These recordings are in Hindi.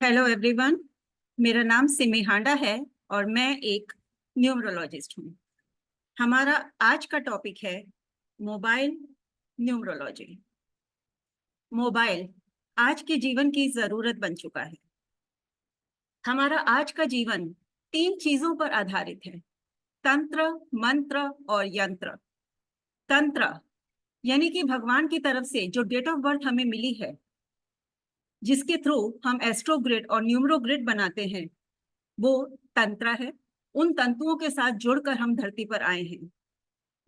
Hello everyone. मेरा नाम सिमी हांडा है और मैं एक न्यूमरोलॉजिस्ट हूँ। हमारा आज का टॉपिक है मोबाइल न्यूमरोलॉजी। मोबाइल आज के जीवन की जरूरत बन चुका है। हमारा आज का जीवन 3 चीजों पर आधारित है: तंत्र, मंत्र और यंत्र। तंत्र यानी कि भगवान की तरफ से जो डेट ऑफ बर्थ हमें मिली है, जिसके थ्रू हम एस्ट्रोग्रिड और न्यूमरोग्रिड बनाते हैं, वो तंत्र है। उन तंतुओं के साथ जुड़कर हम धरती पर आए हैं।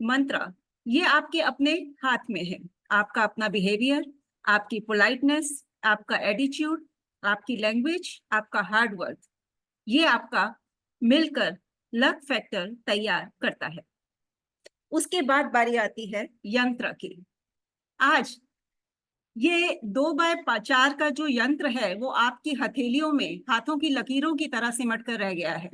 मंत्र ये आपके अपने हाथ में है। आपका अपना बिहेवियर, आपकी पोलाइटनेस, आपका एटीट्यूड, आपकी लैंग्वेज, आपका हार्ड वर्क, ये आपका मिलकर लक फैक्टर तैयार करता है। उसके बाद बारी आती है यंत्र की। आज ये 2x4 का जो यंत्र है वो आपकी हथेलियों में हाथों की लकीरों की तरह सिमट कर रह गया है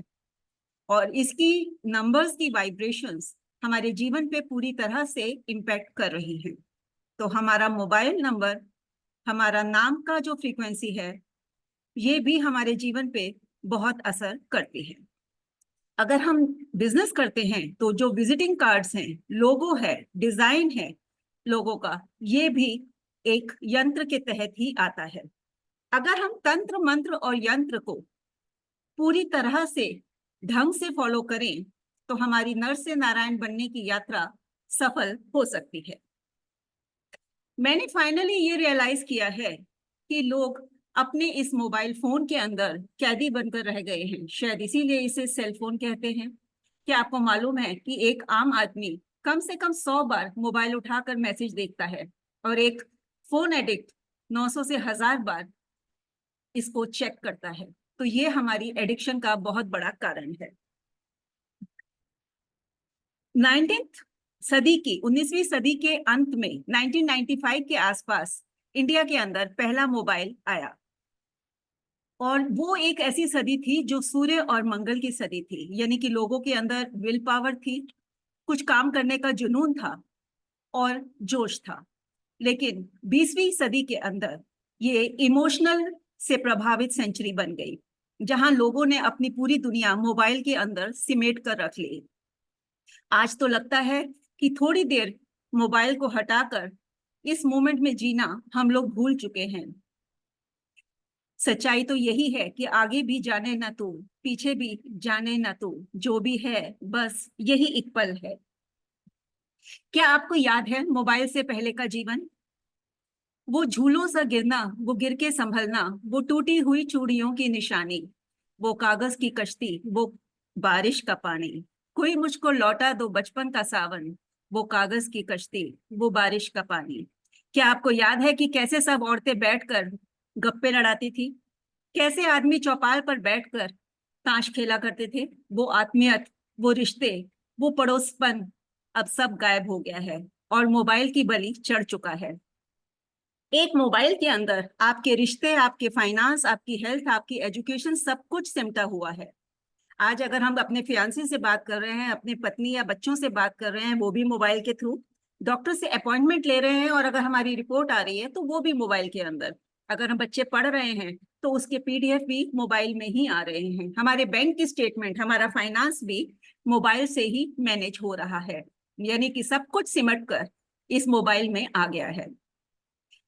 और इसकी नंबर्स की वाइब्रेशंस हमारे जीवन पे पूरी तरह से इम्पैक्ट कर रही हैं। तो हमारा मोबाइल नंबर, हमारा नाम का जो फ्रीक्वेंसी है, ये भी हमारे जीवन पे बहुत असर करती है। अगर हम बिजनेस करते हैं तो जो विजिटिंग कार्ड्स हैं, लोगो है, डिजाइन है लोगों का, ये भी एक यंत्र के तहत ही आता है। अगर हम तंत्र, मंत्र और यंत्र को पूरी तरह से ढंग से फॉलो करें तो हमारी नर से नारायण बनने की यात्रा सफल हो सकती है। मैंने फाइनली ये रियलाइज किया है कि लोग अपने इस मोबाइल फोन के अंदर कैदी बनकर रह गए हैं। शायद इसीलिए इसे सेल फोन कहते हैं। क्या आपको मालूम है कि एक आम आदमी कम से कम 100 बार मोबाइल उठाकर मैसेज देखता है और एक फोन एडिक्ट 900 से 1000 बार इसको चेक करता है। तो ये हमारी एडिक्शन का बहुत बड़ा कारण है। 19वीं सदी के अंत में 1995 के आसपास इंडिया के अंदर पहला मोबाइल आया और वो एक ऐसी सदी थी जो सूर्य और मंगल की सदी थी। यानी कि लोगों के अंदर विल पावर थी, कुछ काम करने का जुनून था और जोश था। लेकिन 20वीं सदी के अंदर ये इमोशनल से प्रभावित सेंचुरी बन गई, जहां लोगों ने अपनी पूरी दुनिया मोबाइल के अंदर सिमेट कर रख ली। आज तो लगता है कि थोड़ी देर मोबाइल को हटाकर इस मोमेंट में जीना हम लोग भूल चुके हैं। सच्चाई तो यही है कि आगे भी जाने ना तू, पीछे भी जाने ना तू, जो भी है बस यही एक पल है। क्या आपको याद है मोबाइल से पहले का जीवन? वो झूलों सा गिरना, वो गिर के संभलना, वो टूटी हुई चूड़ियों की निशानी, वो कागज की कश्ती, वो बारिश का पानी, कोई मुझको लौटा दो बचपन का सावन, वो कागज की कश्ती, वो बारिश का पानी। क्या आपको याद है कि कैसे सब औरतें बैठकर गप्पे लड़ाती थी? कैसे आदमी चौपाल पर बैठकर ताश खेला करते थे? वो आत्मीयत, वो रिश्ते, वो पड़ोसपन अब सब गायब हो गया है और मोबाइल की बलि चढ़ चुका है। एक मोबाइल के अंदर आपके रिश्ते, आपके फाइनेंस, आपकी हेल्थ, आपकी एजुकेशन, सब कुछ सिमटा हुआ है। आज अगर हम अपने फियांसी से बात कर रहे हैं, अपनी पत्नी या बच्चों से बात कर रहे हैं, वो भी मोबाइल के थ्रू। डॉक्टर से अपॉइंटमेंट ले रहे हैं और अगर हमारी रिपोर्ट आ रही है तो वो भी मोबाइल के अंदर। अगर हम बच्चे पढ़ रहे हैं तो उसके पीडीएफ भी मोबाइल में ही आ रहे हैं। हमारे बैंक की स्टेटमेंट, हमारा फाइनेंस भी मोबाइल से ही मैनेज हो रहा है। यानी कि सब कुछ सिमट कर इस मोबाइल में आ गया है।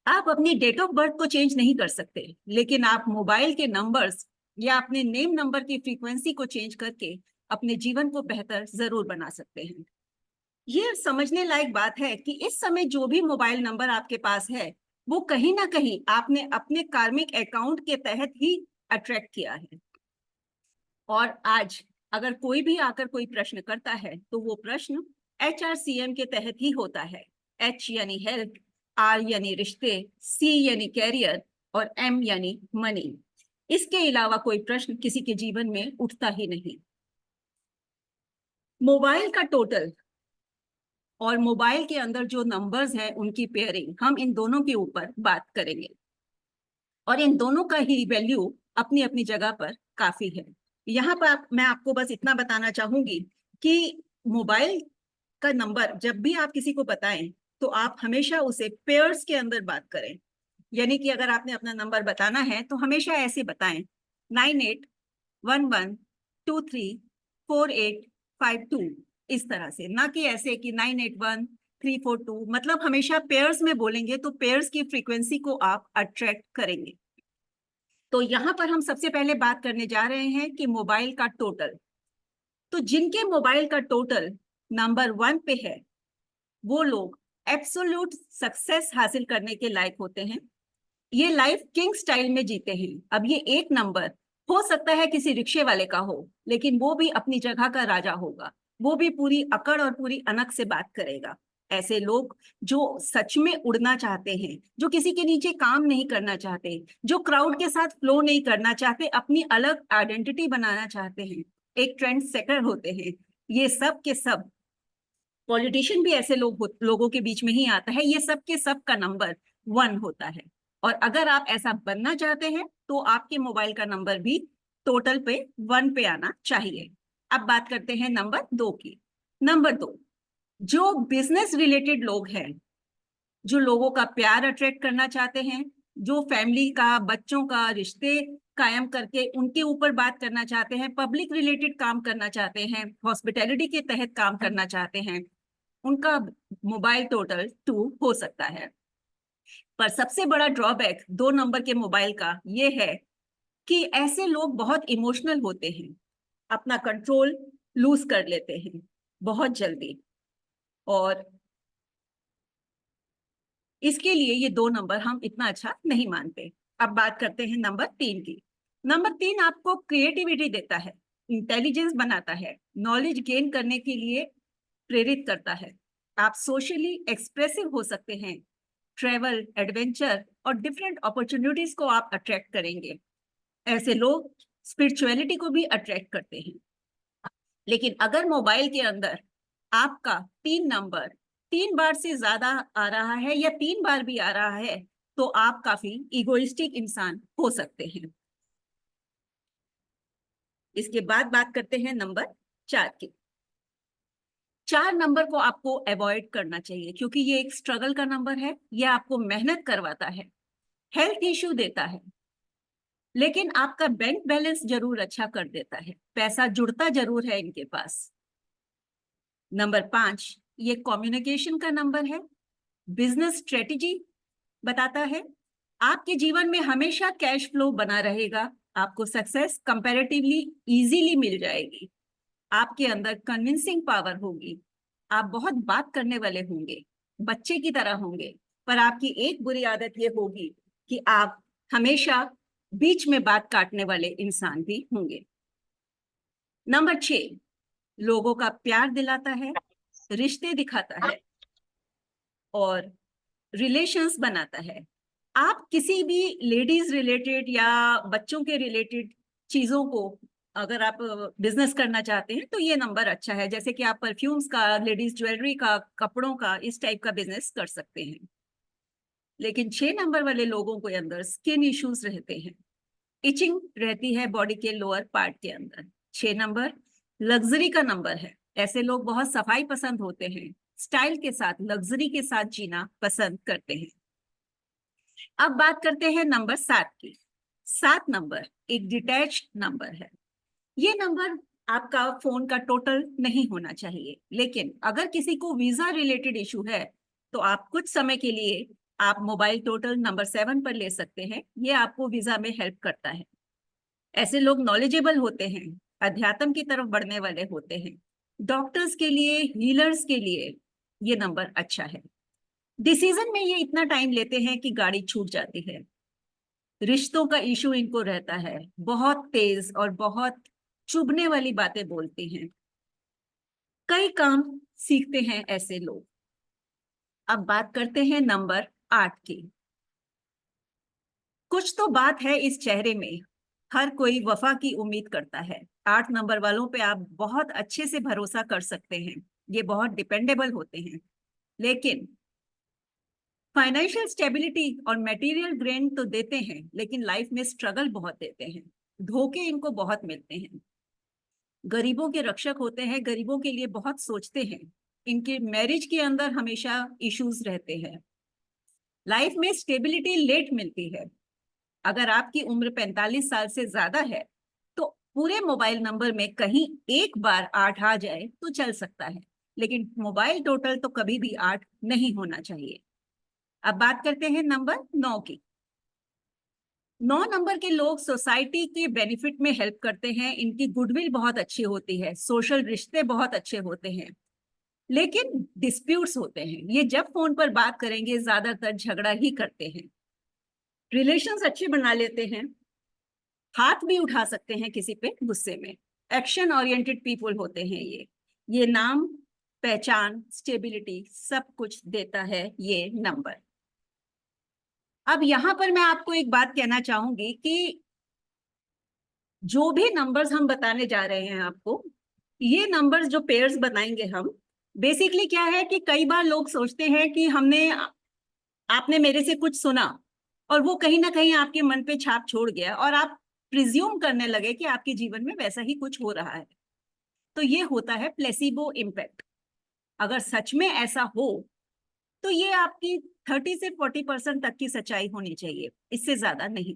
आप अपनी डेट ऑफ बर्थ को चेंज नहीं कर सकते, लेकिन आप मोबाइल के नंबर्स या अपने नेम नंबर की फ्रीक्वेंसी को चेंज करके अपने जीवन को बेहतर जरूर बना सकते हैं। ये समझने लायक बात है कि इस समय जो भी मोबाइल नंबर आपके पास है, वो कहीं ना कहीं आपने अपने कार्मिक अकाउंट के तहत ही अट्रैक्ट किया है। और आज अगर कोई भी आकर कोई प्रश्न करता है तो वो प्रश्न HRCM के तहत ही होता है। H यानी हेल्थ, R यानी रिश्ते, C यानी कैरियर और M यानी मनी। इसके अलावा कोई प्रश्न किसी के जीवन में उठता ही नहीं। मोबाइल का टोटल और मोबाइल के अंदर जो नंबर्स हैं उनकी पेयरिंग, हम इन दोनों के ऊपर बात करेंगे और इन दोनों का ही वैल्यू अपनी अपनी जगह पर काफी है। यहाँ पर मैं आपको बस इतना बताना चाहूंगी कि मोबाइल का नंबर जब भी आप किसी को बताएं तो आप हमेशा उसे पेयर्स के अंदर बात करें। यानी कि अगर आपने अपना नंबर बताना है तो हमेशा ऐसे बताएं 9811234852, इस तरह से, ना कि ऐसे कि 981342। मतलब हमेशा पेयर्स में बोलेंगे तो पेयर्स की फ्रीक्वेंसी को आप अट्रैक्ट करेंगे। तो यहाँ पर हम सबसे पहले बात करने जा रहे हैं कि मोबाइल का टोटल। तो जिनके मोबाइल का टोटल नंबर 1 पे है वो लोग एब्सोल्यूट सक्सेस हासिल करने के लायक होते हैं। ये लाइफ किंग स्टाइल में जीते हैं। अब ये एक नंबर हो सकता है किसी रिक्शे वाले का हो, लेकिन वो भी अपनी जगह का राजा होगा। वो भी पूरी अकड़ और पूरी अनक से बात करेगा। ऐसे लोग जो सच में उड़ना चाहते हैं, जो किसी के नीचे काम नहीं करना चाहते, जो क्राउड के साथ फ्लो नहीं करना चाहते, अपनी अलग आइडेंटिटी बनाना चाहते हैं, एक ट्रेंड सेटर होते हैं, ये सब के सब, पॉलिटिशियन भी ऐसे लोगों के बीच में ही आता है, ये सब के सब का नंबर 1 होता है। और अगर आप ऐसा बनना चाहते हैं तो आपके मोबाइल का नंबर भी टोटल पे 1 पे आना चाहिए। अब बात करते हैं नंबर 2 की। नंबर 2, जो बिजनेस रिलेटेड लोग हैं, जो लोगों का प्यार अट्रैक्ट करना चाहते हैं, जो फैमिली का, बच्चों का रिश्ते कायम करके उनके ऊपर बात करना चाहते हैं, पब्लिक रिलेटेड काम करना चाहते हैं, हॉस्पिटैलिटी के तहत काम करना चाहते हैं, उनका मोबाइल टोटल 2 हो सकता है। पर सबसे बड़ा ड्रॉबैक 2 नंबर के मोबाइल का ये है कि ऐसे लोग बहुत इमोशनल होते हैं, अपना कंट्रोल लूज कर लेते हैं बहुत जल्दी, और इसके लिए ये 2 नंबर हम इतना अच्छा नहीं मानते। अब बात करते हैं नंबर 3 की। नंबर 3 आपको क्रिएटिविटी देता है, इंटेलिजेंस बनाता है, नॉलेज गेन करने के लिए प्रेरित करता है। आप सोशली एक्सप्रेसिव हो सकते हैं, ट्रेवल, एडवेंचर और डिफरेंट अपॉर्चुनिटीज को आप अट्रैक्ट करेंगे। ऐसे लोग स्पिरिचुअलिटी को भी अट्रैक्ट करते हैं। लेकिन अगर मोबाइल के अंदर आपका 3 नंबर 3 बार से ज्यादा आ रहा है या 3 बार भी आ रहा है तो आप काफी इगोइस्टिक इंसान हो सकते हैं। इसके बाद बात करते हैं नंबर 4 की। 4 नंबर को आपको अवॉइड करना चाहिए क्योंकि ये एक स्ट्रगल का नंबर है, ये आपको मेहनत करवाता है, हेल्थ इश्यू देता है, लेकिन आपका बैंक बैलेंस जरूर अच्छा कर देता है, पैसा जुड़ता जरूर है इनके पास। नंबर 5, ये कम्युनिकेशन का नंबर है, बिजनेस स्ट्रेटेजी बताता है, आपके जीवन में हमेशा कैश फ्लो बना रहेगा, आपको सक्सेस कंपैरेटिवली इजीली मिल जाएगी, आपके अंदर कन्विंसिंग पावर होगी, आप बहुत बात करने वाले होंगे, बच्चे की तरह होंगे, पर आपकी एक बुरी आदत ये होगी कि आप हमेशा बीच में बात काटने वाले इंसान भी होंगे। नंबर 6, लोगों का प्यार दिलाता है, रिश्ते दिखाता है और रिलेशंस बनाता है। आप किसी भी लेडीज रिलेटेड या बच्चों के रिलेटेड चीजों को अगर आप बिजनेस करना चाहते हैं तो ये नंबर अच्छा है, जैसे कि आप परफ्यूम्स का, लेडीज ज्वेलरी का, कपड़ों का, इस टाइप का बिजनेस कर सकते हैं। लेकिन 6 नंबर वाले लोगों के अंदर स्किन इश्यूज रहते हैं, इचिंग रहती है बॉडी के लोअर पार्ट के अंदर। 6 नंबर लग्जरी का नंबर है, ऐसे लोग बहुत सफाई पसंद होते हैं, स्टाइल के साथ, लग्जरी के साथ जीना पसंद करते हैं। अब बात करते हैं नंबर 7 की। 7 नंबर एक डिटैच्ड नंबर है। ये नंबर आपका फोन का टोटल नहीं होना चाहिए, लेकिन अगर किसी को वीजा रिलेटेड इशू है तो आप कुछ समय के लिए आप मोबाइल टोटल नंबर 7 पर ले सकते हैं, ये आपको वीजा में हेल्प करता है। ऐसे लोग नॉलेजेबल होते हैं, अध्यात्म की तरफ बढ़ने वाले होते हैं, डॉक्टर्स के लिए, हीलर्स के लिए ये नंबर अच्छा है। डिसीजन में ये इतना टाइम लेते हैं कि गाड़ी छूट जाती है, रिश्तों का इशू इनको रहता है, बहुत तेज और बहुत चुभने वाली बातें बोलते हैं, कई काम सीखते हैं ऐसे लोग। अब बात करते हैं नंबर 8 की। कुछ तो बात है इस चेहरे में, हर कोई वफा की उम्मीद करता है। 8 नंबर वालों पे आप बहुत अच्छे से भरोसा कर सकते हैं, ये बहुत डिपेंडेबल होते हैं, लेकिन फाइनेंशियल स्टेबिलिटी और मटेरियल गेन तो देते हैं, लेकिन लाइफ में स्ट्रगल बहुत देते हैं, धोखे इनको बहुत मिलते हैं, गरीबों के रक्षक होते हैं, गरीबों के लिए बहुत सोचते हैं, इनके मैरिज के अंदर हमेशा इश्यूज रहते हैं, लाइफ में स्टेबिलिटी लेट मिलती है। अगर आपकी उम्र 45 साल से ज्यादा है तो पूरे मोबाइल नंबर में कहीं एक बार 8 आ जाए तो चल सकता है, लेकिन मोबाइल टोटल तो कभी भी 8 नहीं होना चाहिए। अब बात करते हैं नंबर 9 की। 9 नंबर के लोग सोसाइटी के बेनिफिट में हेल्प करते हैं, इनकी गुडविल बहुत अच्छी होती है, सोशल रिश्ते बहुत अच्छे होते हैं, लेकिन डिस्प्यूट्स होते हैं। ये जब फोन पर बात करेंगे ज्यादातर झगड़ा ही करते हैं। रिलेशंस अच्छे बना लेते हैं, हाथ भी उठा सकते हैं किसी पे गुस्से में। एक्शन ओरिएंटेड पीपल होते हैं ये नाम, पहचान, स्टेबिलिटी सब कुछ देता है ये नंबर। अब यहां पर मैं आपको एक बात कहना चाहूंगी कि जो भी नंबर्स हम बताने जा रहे हैं आपको, ये नंबर्स जो पेयर्स बताएंगे हम, बेसिकली क्या है कि कई बार लोग सोचते हैं कि आपने मेरे से कुछ सुना और वो कहीं ना कहीं आपके मन पे छाप छोड़ गया और आप प्रिज्यूम करने लगे कि आपके जीवन में वैसा ही कुछ हो रहा है। तो ये होता है प्लेसिबो इम्पैक्ट। अगर सच में ऐसा हो तो ये आपकी 30 से 40% तक की सच्चाई होनी चाहिए, इससे ज्यादा नहीं।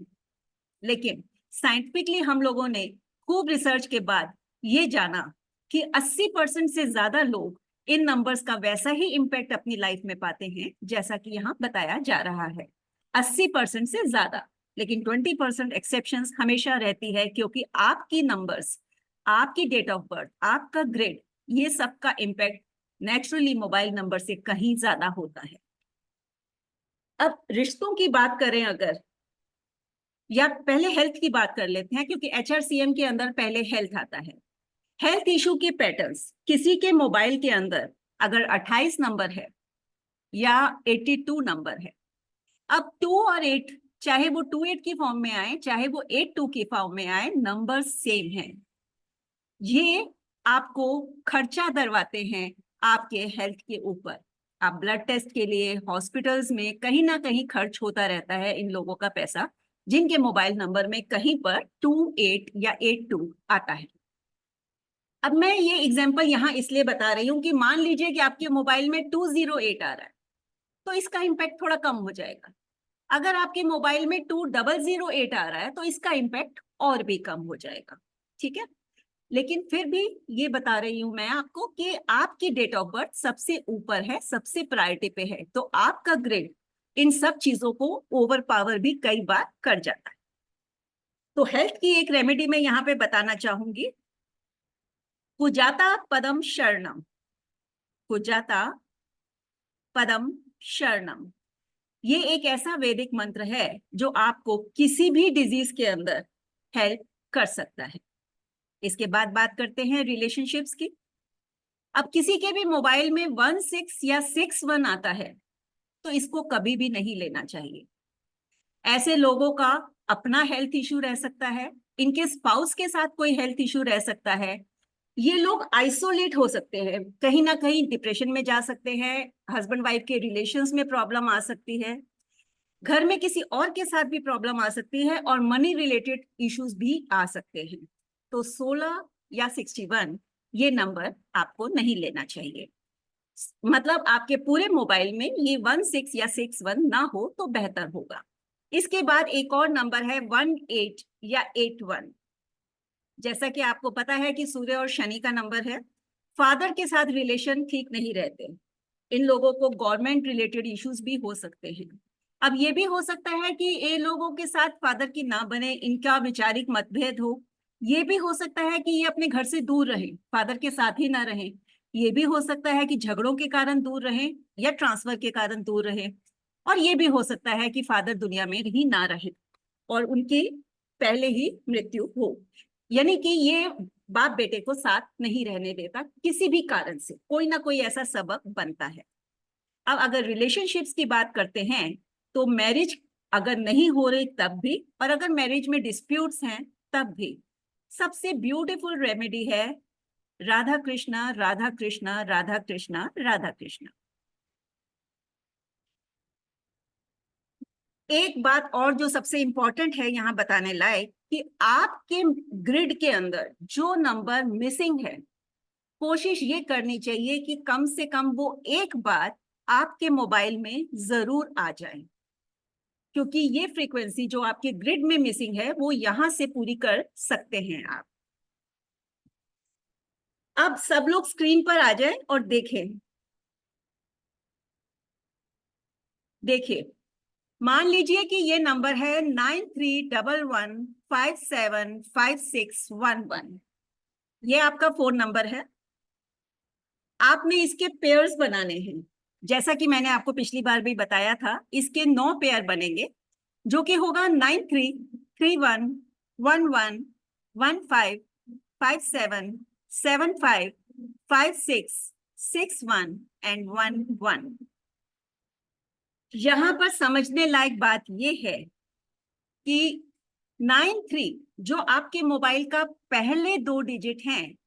लेकिन साइंटिफिकली हम लोगों ने खूब रिसर्च के बाद ये जाना कि 80% से ज्यादा लोग इन नंबर्स का वैसा ही इम्पैक्ट अपनी लाइफ में पाते हैं जैसा कि यहाँ बताया जा रहा है। 80% से ज्यादा। लेकिन 20% एक्सेप्शंस हमेशा रहती है, क्योंकि आपकी नंबर्स, आपकी डेट ऑफ बर्थ, आपका ग्रेड, ये सब का इम्पैक्ट नेचुरली मोबाइल नंबर से कहीं ज्यादा होता है। अब रिश्तों की बात करें अगर, या पहले हेल्थ की बात कर लेते हैं, क्योंकि एचआरसीएम के अंदर पहले हेल्थ आता है। हेल्थ इशू के पैटर्न्स, किसी के मोबाइल के अंदर अगर 28 नंबर है या 82 नंबर है, अब 2 और 8, चाहे वो 28 की फॉर्म में आए चाहे वो 82 की फॉर्म में आए, नंबर सेम है। ये आपको खर्चा दरवाते हैं आपके हेल्थ के ऊपर। आप ब्लड टेस्ट के लिए हॉस्पिटल्स में कहीं ना कहीं खर्च होता रहता है इन लोगों का पैसा, जिनके मोबाइल नंबर में कहीं पर 28 या 82 आता है। अब मैं ये एग्जांपल यहाँ इसलिए बता रही हूँ कि मान लीजिए कि आपके मोबाइल में 208 आ रहा है, तो इसका इम्पैक्ट थोड़ा कम हो जाएगा। अगर आपके मोबाइल में 2008 आ रहा है तो इसका इम्पैक्ट और भी कम हो जाएगा। ठीक है, लेकिन फिर भी ये बता रही हूं मैं आपको कि आपकी डेट ऑफ बर्थ सबसे ऊपर है, सबसे प्रायोरिटी पे है, तो आपका ग्रेड इन सब चीजों को ओवर पावर भी कई बार कर जाता है। तो हेल्थ की एक रेमेडी मैं यहाँ पे बताना चाहूंगी, कुजाता पदम शरणम। कुजाता पदम शरणम, ये एक ऐसा वैदिक मंत्र है जो आपको किसी भी डिजीज के अंदर हेल्प कर सकता है। इसके बाद बात करते हैं रिलेशनशिप्स की। अब किसी के भी मोबाइल में 16 या 61 आता है तो इसको कभी भी नहीं लेना चाहिए। ऐसे लोगों का अपना हेल्थ इशू रह सकता है, इनके स्पाउस के साथ कोई हेल्थ इशू रह सकता है, ये लोग आइसोलेट हो सकते हैं, कहीं ना कहीं डिप्रेशन में जा सकते हैं, हस्बैंड वाइफ के रिलेशंस में प्रॉब्लम आ सकती है, घर में किसी और के साथ भी प्रॉब्लम आ सकती है, और मनी रिलेटेड इश्यूज भी आ सकते हैं। तो 16 या 61 ये नंबर आपको नहीं लेना चाहिए। मतलब आपके पूरे मोबाइल में ये 16 या 61 ना हो तो बेहतर होगा। इसके बाद एक और नंबर है 18 या 81। जैसा कि आपको पता है कि सूर्य और शनि का नंबर है। फादर के साथ रिलेशन ठीक नहीं रहते, इन लोगों को गवर्नमेंट रिलेटेड इश्यूज भी हो सकते हैं। अब ये भी हो सकता है कि ये लोगों के साथ फादर की ना बने, इनका वैचारिक मतभेद हो। ये भी हो सकता है कि ये अपने घर से दूर रहे, फादर के साथ ही ना रहे। ये भी हो सकता है कि झगड़ों के कारण दूर रहे या ट्रांसफर के कारण दूर रहे। और ये भी हो सकता है कि फादर दुनिया में ही ना रहे और उनकी पहले ही मृत्यु हो। यानी कि ये बाप बेटे को साथ नहीं रहने देता, किसी भी कारण से कोई ना कोई ऐसा सबब बनता है। अब अगर रिलेशनशिप्स की बात करते हैं तो मैरिज अगर नहीं हो रही तब भी, और अगर मैरिज में डिस्प्यूट्स हैं तब भी, सबसे ब्यूटीफुल रेमेडी है राधा कृष्णा राधा कृष्णा राधा कृष्णा राधा कृष्णा। एक बात और जो सबसे इंपॉर्टेंट है यहाँ बताने लायक, कि आपके ग्रिड के अंदर जो नंबर मिसिंग है, कोशिश ये करनी चाहिए कि कम से कम वो एक बार आपके मोबाइल में जरूर आ जाए। क्योंकि ये फ्रीक्वेंसी जो आपके ग्रिड में मिसिंग है वो यहां से पूरी कर सकते हैं आप। अब सब लोग स्क्रीन पर आ जाएं और देखें। देखिए, मान लीजिए कि ये नंबर है 9311575611। ये आपका फोन नंबर है। आपने इसके पेयर्स बनाने हैं। जैसा कि मैंने आपको पिछली बार भी बताया था, इसके 9 पेयर बनेंगे, जो कि होगा 9331111557755661 एंड 11। यहां पर समझने लायक बात यह है कि 93 जो आपके मोबाइल का पहले 2 डिजिट हैं,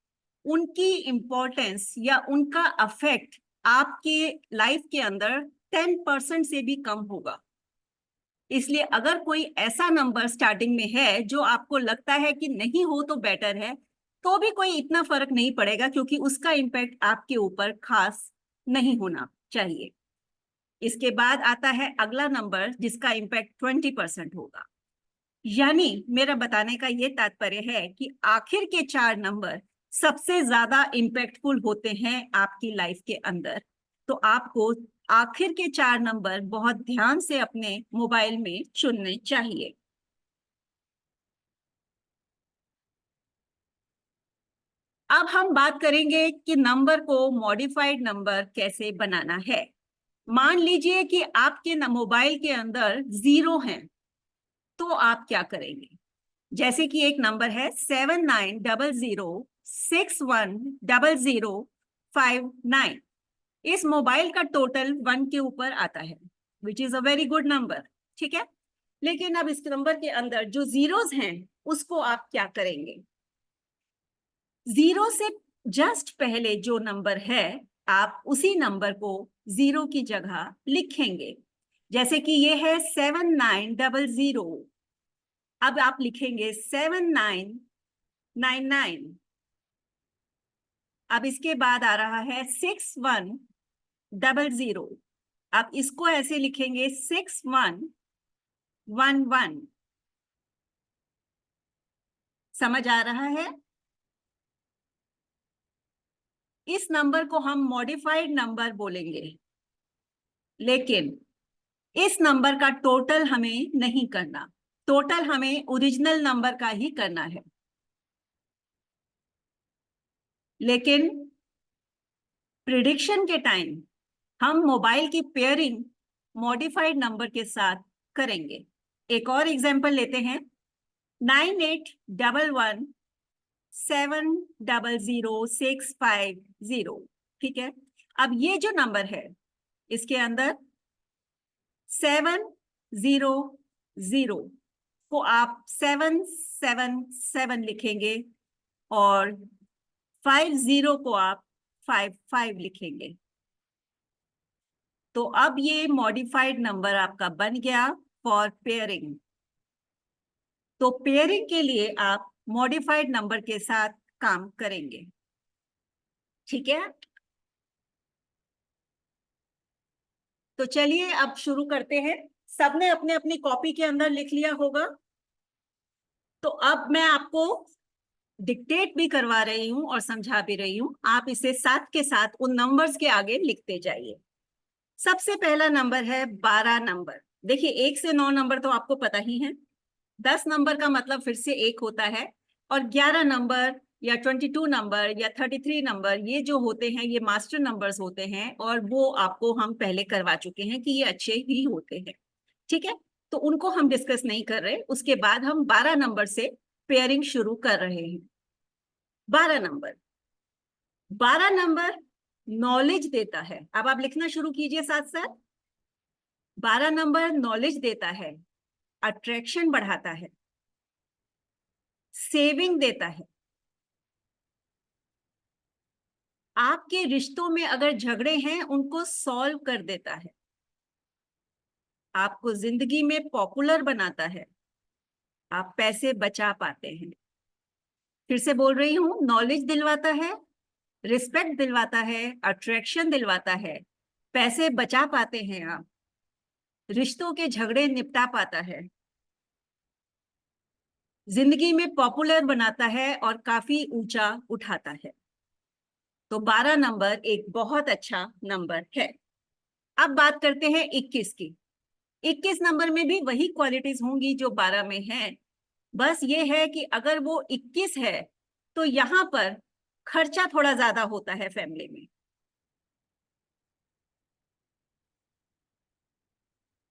उनकी इंपॉर्टेंस या उनका अफेक्ट आपके लाइफ के अंदर 10% से भी कम होगा। इसलिए अगर कोई ऐसा नंबर स्टार्टिंग में है जो आपको लगता है कि नहीं हो तो बेटर है, तो भी कोई इतना फर्क नहीं पड़ेगा, क्योंकि उसका इम्पैक्ट आपके ऊपर खास नहीं होना चाहिए। इसके बाद आता है अगला नंबर जिसका इम्पैक्ट 20% होगा। यानी मेरा बताने का यह तात्पर्य है कि आखिर के 4 नंबर सबसे ज्यादा इम्पैक्टफुल होते हैं आपकी लाइफ के अंदर। तो आपको आखिर के 4 नंबर बहुत ध्यान से अपने मोबाइल में चुनने चाहिए। अब हम बात करेंगे कि नंबर को मॉडिफाइड नंबर कैसे बनाना है। मान लीजिए कि आपके मोबाइल के अंदर 0 हैं, तो आप क्या करेंगे? जैसे कि एक नंबर है 7900610059। इस मोबाइल का टोटल 1 के ऊपर आता है, which is a very good number. ठीक है, लेकिन अब इस नंबर के अंदर जो जीरोस हैं उसको आप क्या करेंगे? 0 से जस्ट पहले जो नंबर है, आप उसी नंबर को 0 की जगह लिखेंगे। जैसे कि ये है 7900। अब आप लिखेंगे 7999। अब इसके बाद आ रहा है 6100। आप इसको ऐसे लिखेंगे 6111। समझ आ रहा है? इस नंबर को हम मॉडिफाइड नंबर बोलेंगे, लेकिन इस नंबर का टोटल हमें नहीं करना। टोटल हमें ओरिजिनल नंबर का ही करना है। लेकिन प्रिडिक्शन के टाइम हम मोबाइल की पेयरिंग मॉडिफाइड नंबर के साथ करेंगे। एक और एग्जांपल लेते हैं, 9811700650। ठीक है, अब ये जो नंबर है इसके अंदर 700 को आप 777 लिखेंगे और 50 को आप 55 लिखेंगे। तो अब ये मॉडिफाइड नंबर आपका बन गया फॉर पेयरिंग। तो पेयरिंग के लिए आप मॉडिफाइड नंबर के साथ काम करेंगे। ठीक है, तो चलिए अब शुरू करते हैं। सबने अपने अपनी कॉपी के अंदर लिख लिया होगा। तो अब मैं आपको डिक्टेट भी करवा रही हूं और समझा भी रही हूं। आप इसे साथ के साथ उन नंबर्स के आगे लिखते जाइए। सबसे पहला नंबर है 12 नंबर। देखिए, 1 से 9 नंबर तो आपको पता ही है। 10 नंबर का मतलब फिर से 1 होता है, और 11 नंबर या 22 नंबर या 33 नंबर, ये जो होते हैं ये मास्टर नंबर्स होते हैं, और वो आपको हम पहले करवा चुके हैं कि ये अच्छे ही होते हैं। ठीक है, तो उनको हम डिस्कस नहीं कर रहे। उसके बाद हम 12 नंबर से पेयरिंग शुरू कर रहे हैं। 12 नंबर, 12 नंबर नॉलेज देता है। अब आप लिखना शुरू कीजिए साथ साथ। 12 नंबर नॉलेज देता है, अट्रैक्शन बढ़ाता है, सेविंग देता है, आपके रिश्तों में अगर झगड़े हैं उनको सॉल्व कर देता है, आपको जिंदगी में पॉपुलर बनाता है, आप पैसे बचा पाते हैं। फिर से बोल रही हूं, नॉलेज दिलवाता है, रिस्पेक्ट दिलवाता है, अट्रैक्शन दिलवाता है, पैसे बचा पाते हैं आप, रिश्तों के झगड़े निपटा पाता है, जिंदगी में पॉपुलर बनाता है और काफी ऊंचा उठाता है। तो 12 नंबर एक बहुत अच्छा नंबर है। अब बात करते हैं 21 की। 21 नंबर में भी वही क्वालिटीज होंगी जो 12 में है। बस ये है कि अगर वो 21 है तो यहाँ पर खर्चा थोड़ा ज्यादा होता है फैमिली में।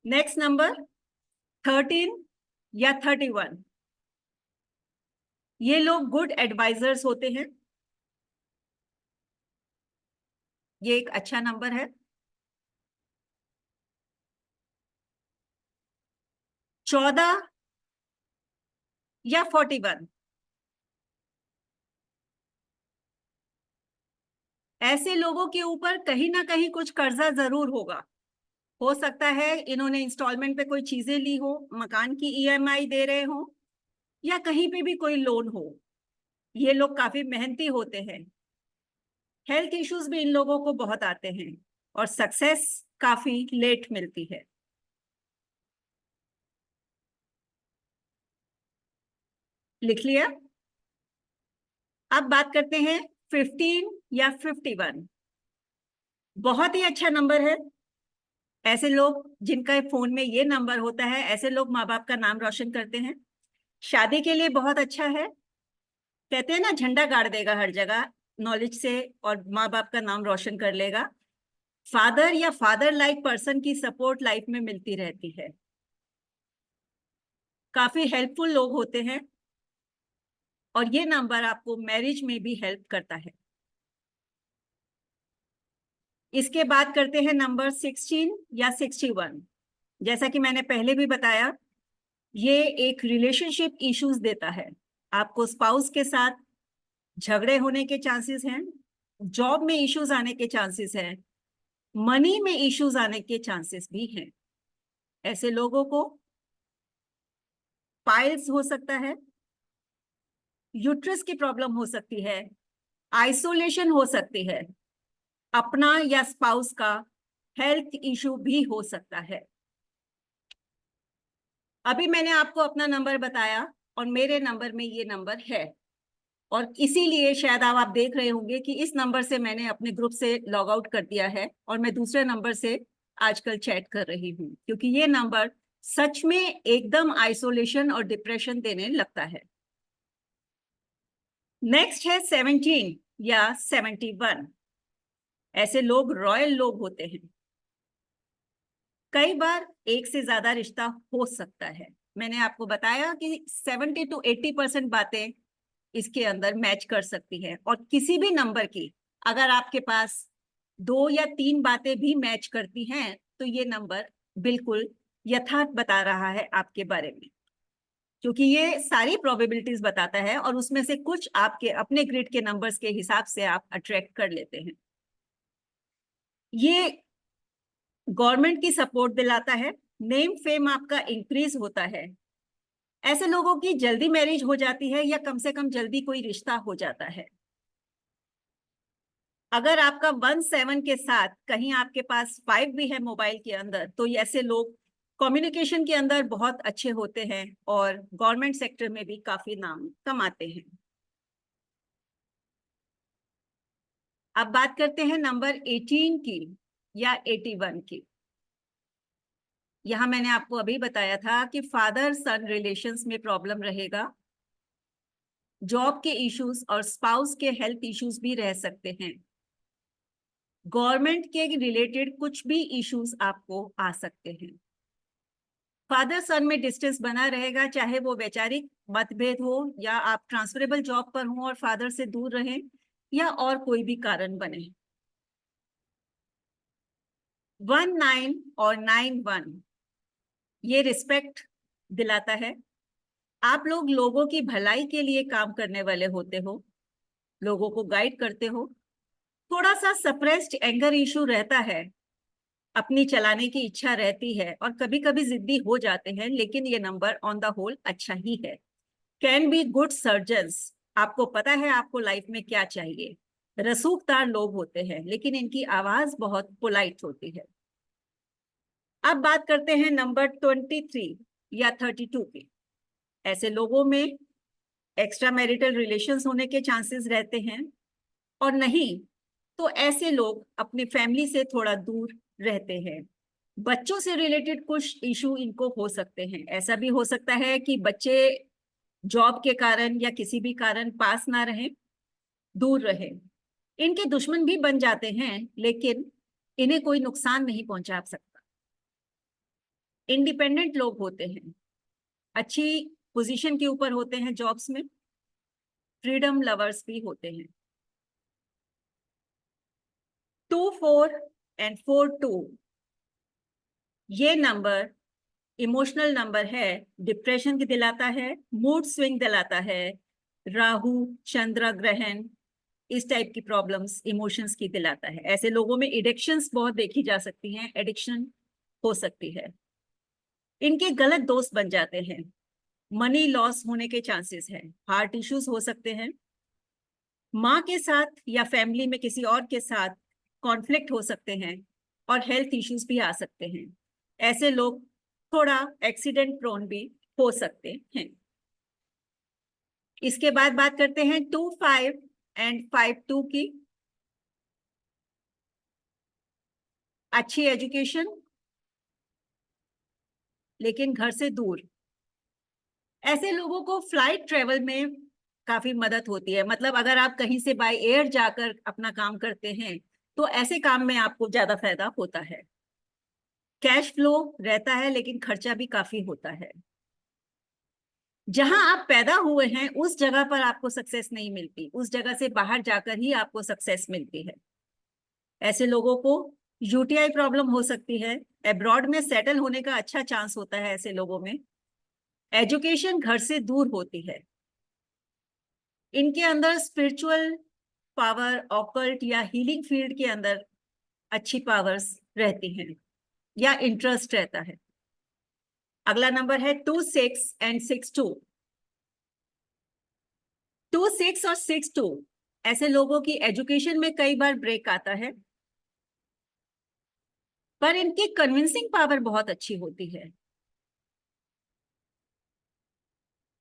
नेक्स्ट नंबर 13 या 31, ये लोग गुड एडवाइजर्स होते हैं। ये एक अच्छा नंबर है। 14 या 41, ऐसे लोगों के ऊपर कहीं ना कहीं कुछ कर्जा जरूर होगा। हो सकता है इन्होंने इंस्टॉलमेंट पे कोई चीजें ली हो, मकान की ईएमआई दे रहे हो, या कहीं पे भी कोई लोन हो। ये लोग काफी मेहनती होते हैं। हेल्थ इश्यूज भी इन लोगों को बहुत आते हैं और सक्सेस काफी लेट मिलती है। लिख लिया। अब बात करते हैं 15 या 51। बहुत ही अच्छा नंबर है। ऐसे लोग जिनका फोन में ये नंबर होता है, ऐसे लोग माँ बाप का नाम रोशन करते हैं। शादी के लिए बहुत अच्छा है। कहते हैं ना, झंडा गाड़ देगा हर जगह नॉलेज से, और माँ बाप का नाम रोशन कर लेगा। फादर या फादर लाइक पर्सन की सपोर्ट लाइफ में मिलती रहती है। काफी हेल्पफुल लोग होते हैं और ये नंबर आपको मैरिज में भी हेल्प करता है। इसके बाद करते हैं नंबर 16 या 61। जैसा कि मैंने पहले भी बताया, ये एक रिलेशनशिप इश्यूज देता है। आपको स्पाउस के साथ झगड़े होने के चांसेस हैं, जॉब में इश्यूज आने के चांसेस हैं, मनी में इश्यूज आने के चांसेस भी हैं। ऐसे लोगों को पाइल्स हो सकता है, यूट्रस की प्रॉब्लम हो सकती है, आइसोलेशन हो सकती है, अपना या स्पाउस का हेल्थ इशू भी हो सकता है। अभी मैंने आपको अपना नंबर बताया और मेरे नंबर में ये नंबर है, और इसीलिए शायद आप देख रहे होंगे कि इस नंबर से मैंने अपने ग्रुप से लॉग आउट कर दिया है और मैं दूसरे नंबर से आजकल चैट कर रही हूँ, क्योंकि ये नंबर सच में एकदम आइसोलेशन और डिप्रेशन देने लगता है। नेक्स्ट है 17 या 71। ऐसे लोग रॉयल लोग होते हैं। कई बार एक से ज्यादा रिश्ता हो सकता है। मैंने आपको बताया कि 70 to 80% बातें इसके अंदर मैच कर सकती है, और किसी भी नंबर की अगर आपके पास 2 या 3 बातें भी मैच करती हैं तो ये नंबर बिल्कुल यथार्थ बता रहा है आपके बारे में, क्योंकि ये सारी प्रोबेबिलिटीज बताता है और उसमें से कुछ आपके अपने ग्रिड के नंबर्स के हिसाब से आप अट्रैक्ट कर लेते हैं। ये गवर्नमेंट की सपोर्ट दिलाता है, नेम फेम आपका इंक्रीज होता है। ऐसे लोगों की जल्दी मैरिज हो जाती है या कम से कम जल्दी कोई रिश्ता हो जाता है। अगर आपका 17 के साथ कहीं आपके पास 5 भी है मोबाइल के अंदर, तो ऐसे लोग कम्युनिकेशन के अंदर बहुत अच्छे होते हैं और गवर्नमेंट सेक्टर में भी काफी नाम कमाते हैं। अब बात करते हैं नंबर 18 की या 81 की। यहां मैंने आपको अभी बताया था कि फादर सन रिलेशंस में प्रॉब्लम रहेगा, जॉब के इश्यूज और स्पाउस के हेल्थ इश्यूज भी रह सकते हैं, गवर्नमेंट के रिलेटेड कुछ भी इश्यूज आपको आ सकते हैं। फादर सन में डिस्टेंस बना रहेगा, चाहे वो वैचारिक मतभेद हो या आप ट्रांसफरेबल जॉब पर हो और फादर से दूर रहें, या और कोई भी कारण बने। 19 और 91 ये रिस्पेक्ट दिलाता है। आप लोग लोगों की भलाई के लिए काम करने वाले होते हो, लोगों को गाइड करते हो। थोड़ा सा सप्रेस्ड एंगर इशू रहता है, अपनी चलाने की इच्छा रहती है और कभी कभी जिद्दी हो जाते हैं, लेकिन ये नंबर ऑन द होल अच्छा ही है। कैन बी गुड सर्जन्स, आपको पता है आपको लाइफ में क्या चाहिए। रसूखदार लोग होते हैं लेकिन इनकी आवाज बहुत पोलाइट होती है। अब बात करते हैं नंबर 23 या 32 की। ऐसे लोगों में एक्स्ट्रा मैरिटल रिलेशंस होने के चांसेस रहते हैं, और नहीं तो ऐसे लोग अपनी फैमिली से थोड़ा दूर रहते हैं। बच्चों से रिलेटेड कुछ इशू इनको हो सकते हैं। ऐसा भी हो सकता है कि बच्चे जॉब के कारण या किसी भी कारण पास ना रहें, दूर रहे। इनके दुश्मन भी बन जाते हैं, लेकिन इन्हें कोई नुकसान नहीं पहुंचा सकता। इंडिपेंडेंट लोग होते हैं, अच्छी पोजीशन के ऊपर होते हैं जॉब्स में, फ्रीडम लवर्स भी होते हैं। 24 एंड 42 ये नंबर इमोशनल नंबर है, डिप्रेशन की दिलाता है, मूड स्विंग दिलाता है, राहु चंद्र ग्रहण इस टाइप की प्रॉब्लम्स इमोशंस की दिलाता है। ऐसे लोगों में एडिक्शंस बहुत देखी जा सकती हैं, एडिक्शन हो सकती है। इनके गलत दोस्त बन जाते हैं, मनी लॉस होने के चांसेस हैं, हार्ट इश्यूज हो सकते हैं, माँ के साथ या फैमिली में किसी और के साथ कॉन्फ्लिक्ट हो सकते हैं, और हेल्थ इश्यूज भी आ सकते हैं। ऐसे लोग थोड़ा एक्सीडेंट प्रोन भी हो सकते हैं। इसके बाद बात करते हैं 25 एंड 52 की। अच्छी एजुकेशन लेकिन घर से दूर। ऐसे लोगों को फ्लाइट ट्रेवल में काफी मदद होती है। मतलब अगर आप कहीं से बाय एयर जाकर अपना काम करते हैं तो ऐसे काम में आपको ज्यादा फायदा होता है। कैश फ्लो रहता है लेकिन खर्चा भी काफी होता है। जहां आप पैदा हुए हैं उस जगह पर आपको सक्सेस नहीं मिलती, उस जगह से बाहर जाकर ही आपको सक्सेस मिलती है। ऐसे लोगों को यूटीआई प्रॉब्लम हो सकती है, अब्रॉड में सेटल होने का अच्छा चांस होता है ऐसे लोगों में। एजुकेशन घर से दूर होती है। इनके अंदर स्पिरिचुअल पावर, ऑकल्ट या हीलिंग फील्ड के अंदर अच्छी पावर्स रहती हैं या इंटरेस्ट रहता है। अगला नंबर है 26 एंड 62। 26 और 62 ऐसे लोगों की एजुकेशन में कई बार ब्रेक आता है, पर इनकी कन्विंसिंग पावर बहुत अच्छी होती है।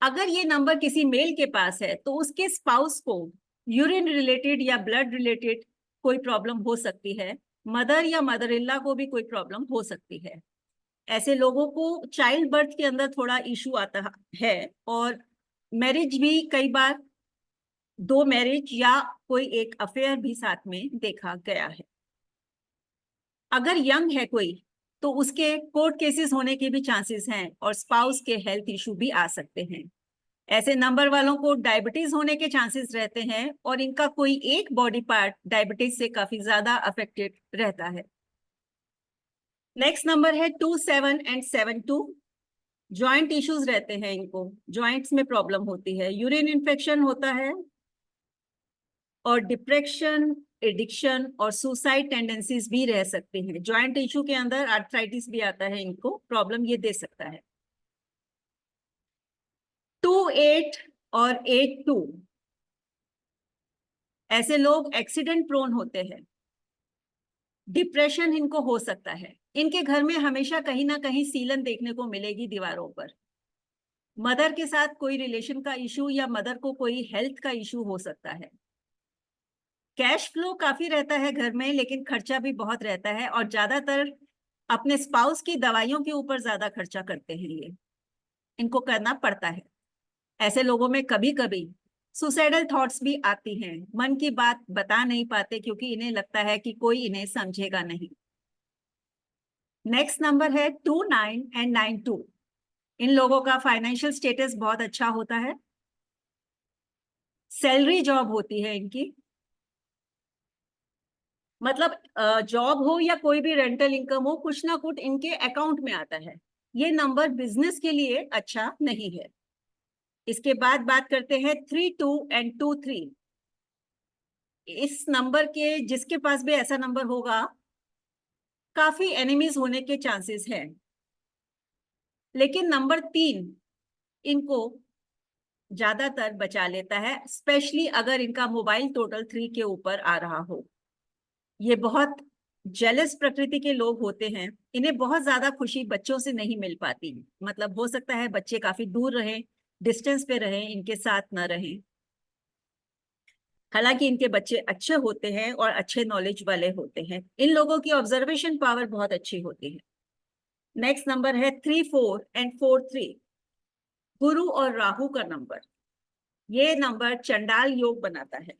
अगर ये नंबर किसी मेल के पास है तो उसके स्पाउस को यूरिन रिलेटेड या ब्लड रिलेटेड कोई प्रॉब्लम हो सकती है। मदर या मदर इन लॉ को भी कोई प्रॉब्लम हो सकती है। ऐसे लोगों को चाइल्ड बर्थ के अंदर थोड़ा इशू आता है, और मैरिज भी कई बार, दो मैरिज या कोई एक अफेयर भी साथ में देखा गया है। अगर यंग है कोई तो उसके कोर्ट केसेस होने के भी चांसेस हैं, और स्पाउस के हेल्थ इशू भी आ सकते हैं। ऐसे नंबर वालों को डायबिटीज होने के चांसेस रहते हैं, और इनका कोई एक बॉडी पार्ट डायबिटीज से काफी ज्यादा अफेक्टेड रहता है। नेक्स्ट नंबर है 27 एंड 72। जॉइंट इश्यूज रहते हैं, इनको जॉइंट्स में प्रॉब्लम होती है, यूरिन इन्फेक्शन होता है, और डिप्रेशन, एडिक्शन और सुसाइड टेंडेंसीज भी रह सकते हैं। जॉइंट इशू के अंदर आर्थराइटिस भी आता है, इनको प्रॉब्लम ये दे सकता है। 28 और 82 ऐसे लोग एक्सीडेंट प्रोन होते हैं, डिप्रेशन इनको हो सकता है। इनके घर में हमेशा कहीं ना कहीं सीलन देखने को मिलेगी दीवारों पर। मदर के साथ कोई रिलेशन का इशू या मदर को कोई हेल्थ का इशू हो सकता है। कैश फ्लो काफी रहता है घर में, लेकिन खर्चा भी बहुत रहता है, और ज्यादातर अपने स्पाउस की दवाइयों के ऊपर ज्यादा खर्चा करते हैं। ये इनको करना पड़ता है। ऐसे लोगों में कभी कभी सुसाइडल थॉट्स भी आती हैं, मन की बात बता नहीं पाते क्योंकि इन्हें लगता है कि कोई इन्हें समझेगा नहीं। नेक्स्ट नंबर है 29 एंड 92। इन लोगों का फाइनेंशियल स्टेटस बहुत अच्छा होता है, सैलरी जॉब होती है इनकी। मतलब जॉब हो या कोई भी रेंटल इनकम हो, कुछ ना कुछ इनके अकाउंट में आता है। ये नंबर बिजनेस के लिए अच्छा नहीं है। इसके बाद बात करते हैं 32 एंड 23। इस नंबर के जिसके पास भी ऐसा नंबर होगा, काफी एनिमीज होने के चांसेस हैं। लेकिन नंबर 3 इनको ज्यादातर बचा लेता है, स्पेशली अगर इनका मोबाइल टोटल 3 के ऊपर आ रहा हो। ये बहुत जेलस प्रकृति के लोग होते हैं, इन्हें बहुत ज्यादा खुशी बच्चों से नहीं मिल पाती। मतलब हो सकता है बच्चे काफी दूर रहें, डिस्टेंस पे रहें, इनके साथ ना रहें। हालांकि इनके बच्चे अच्छे होते हैं और अच्छे नॉलेज वाले होते हैं। इन लोगों की ऑब्जर्वेशन पावर बहुत अच्छी होती है। नेक्स्ट नंबर है 3, 4 एंड 4, 3। गुरु और राहु का नंबर, ये नंबर चंडाल योग बनाता है।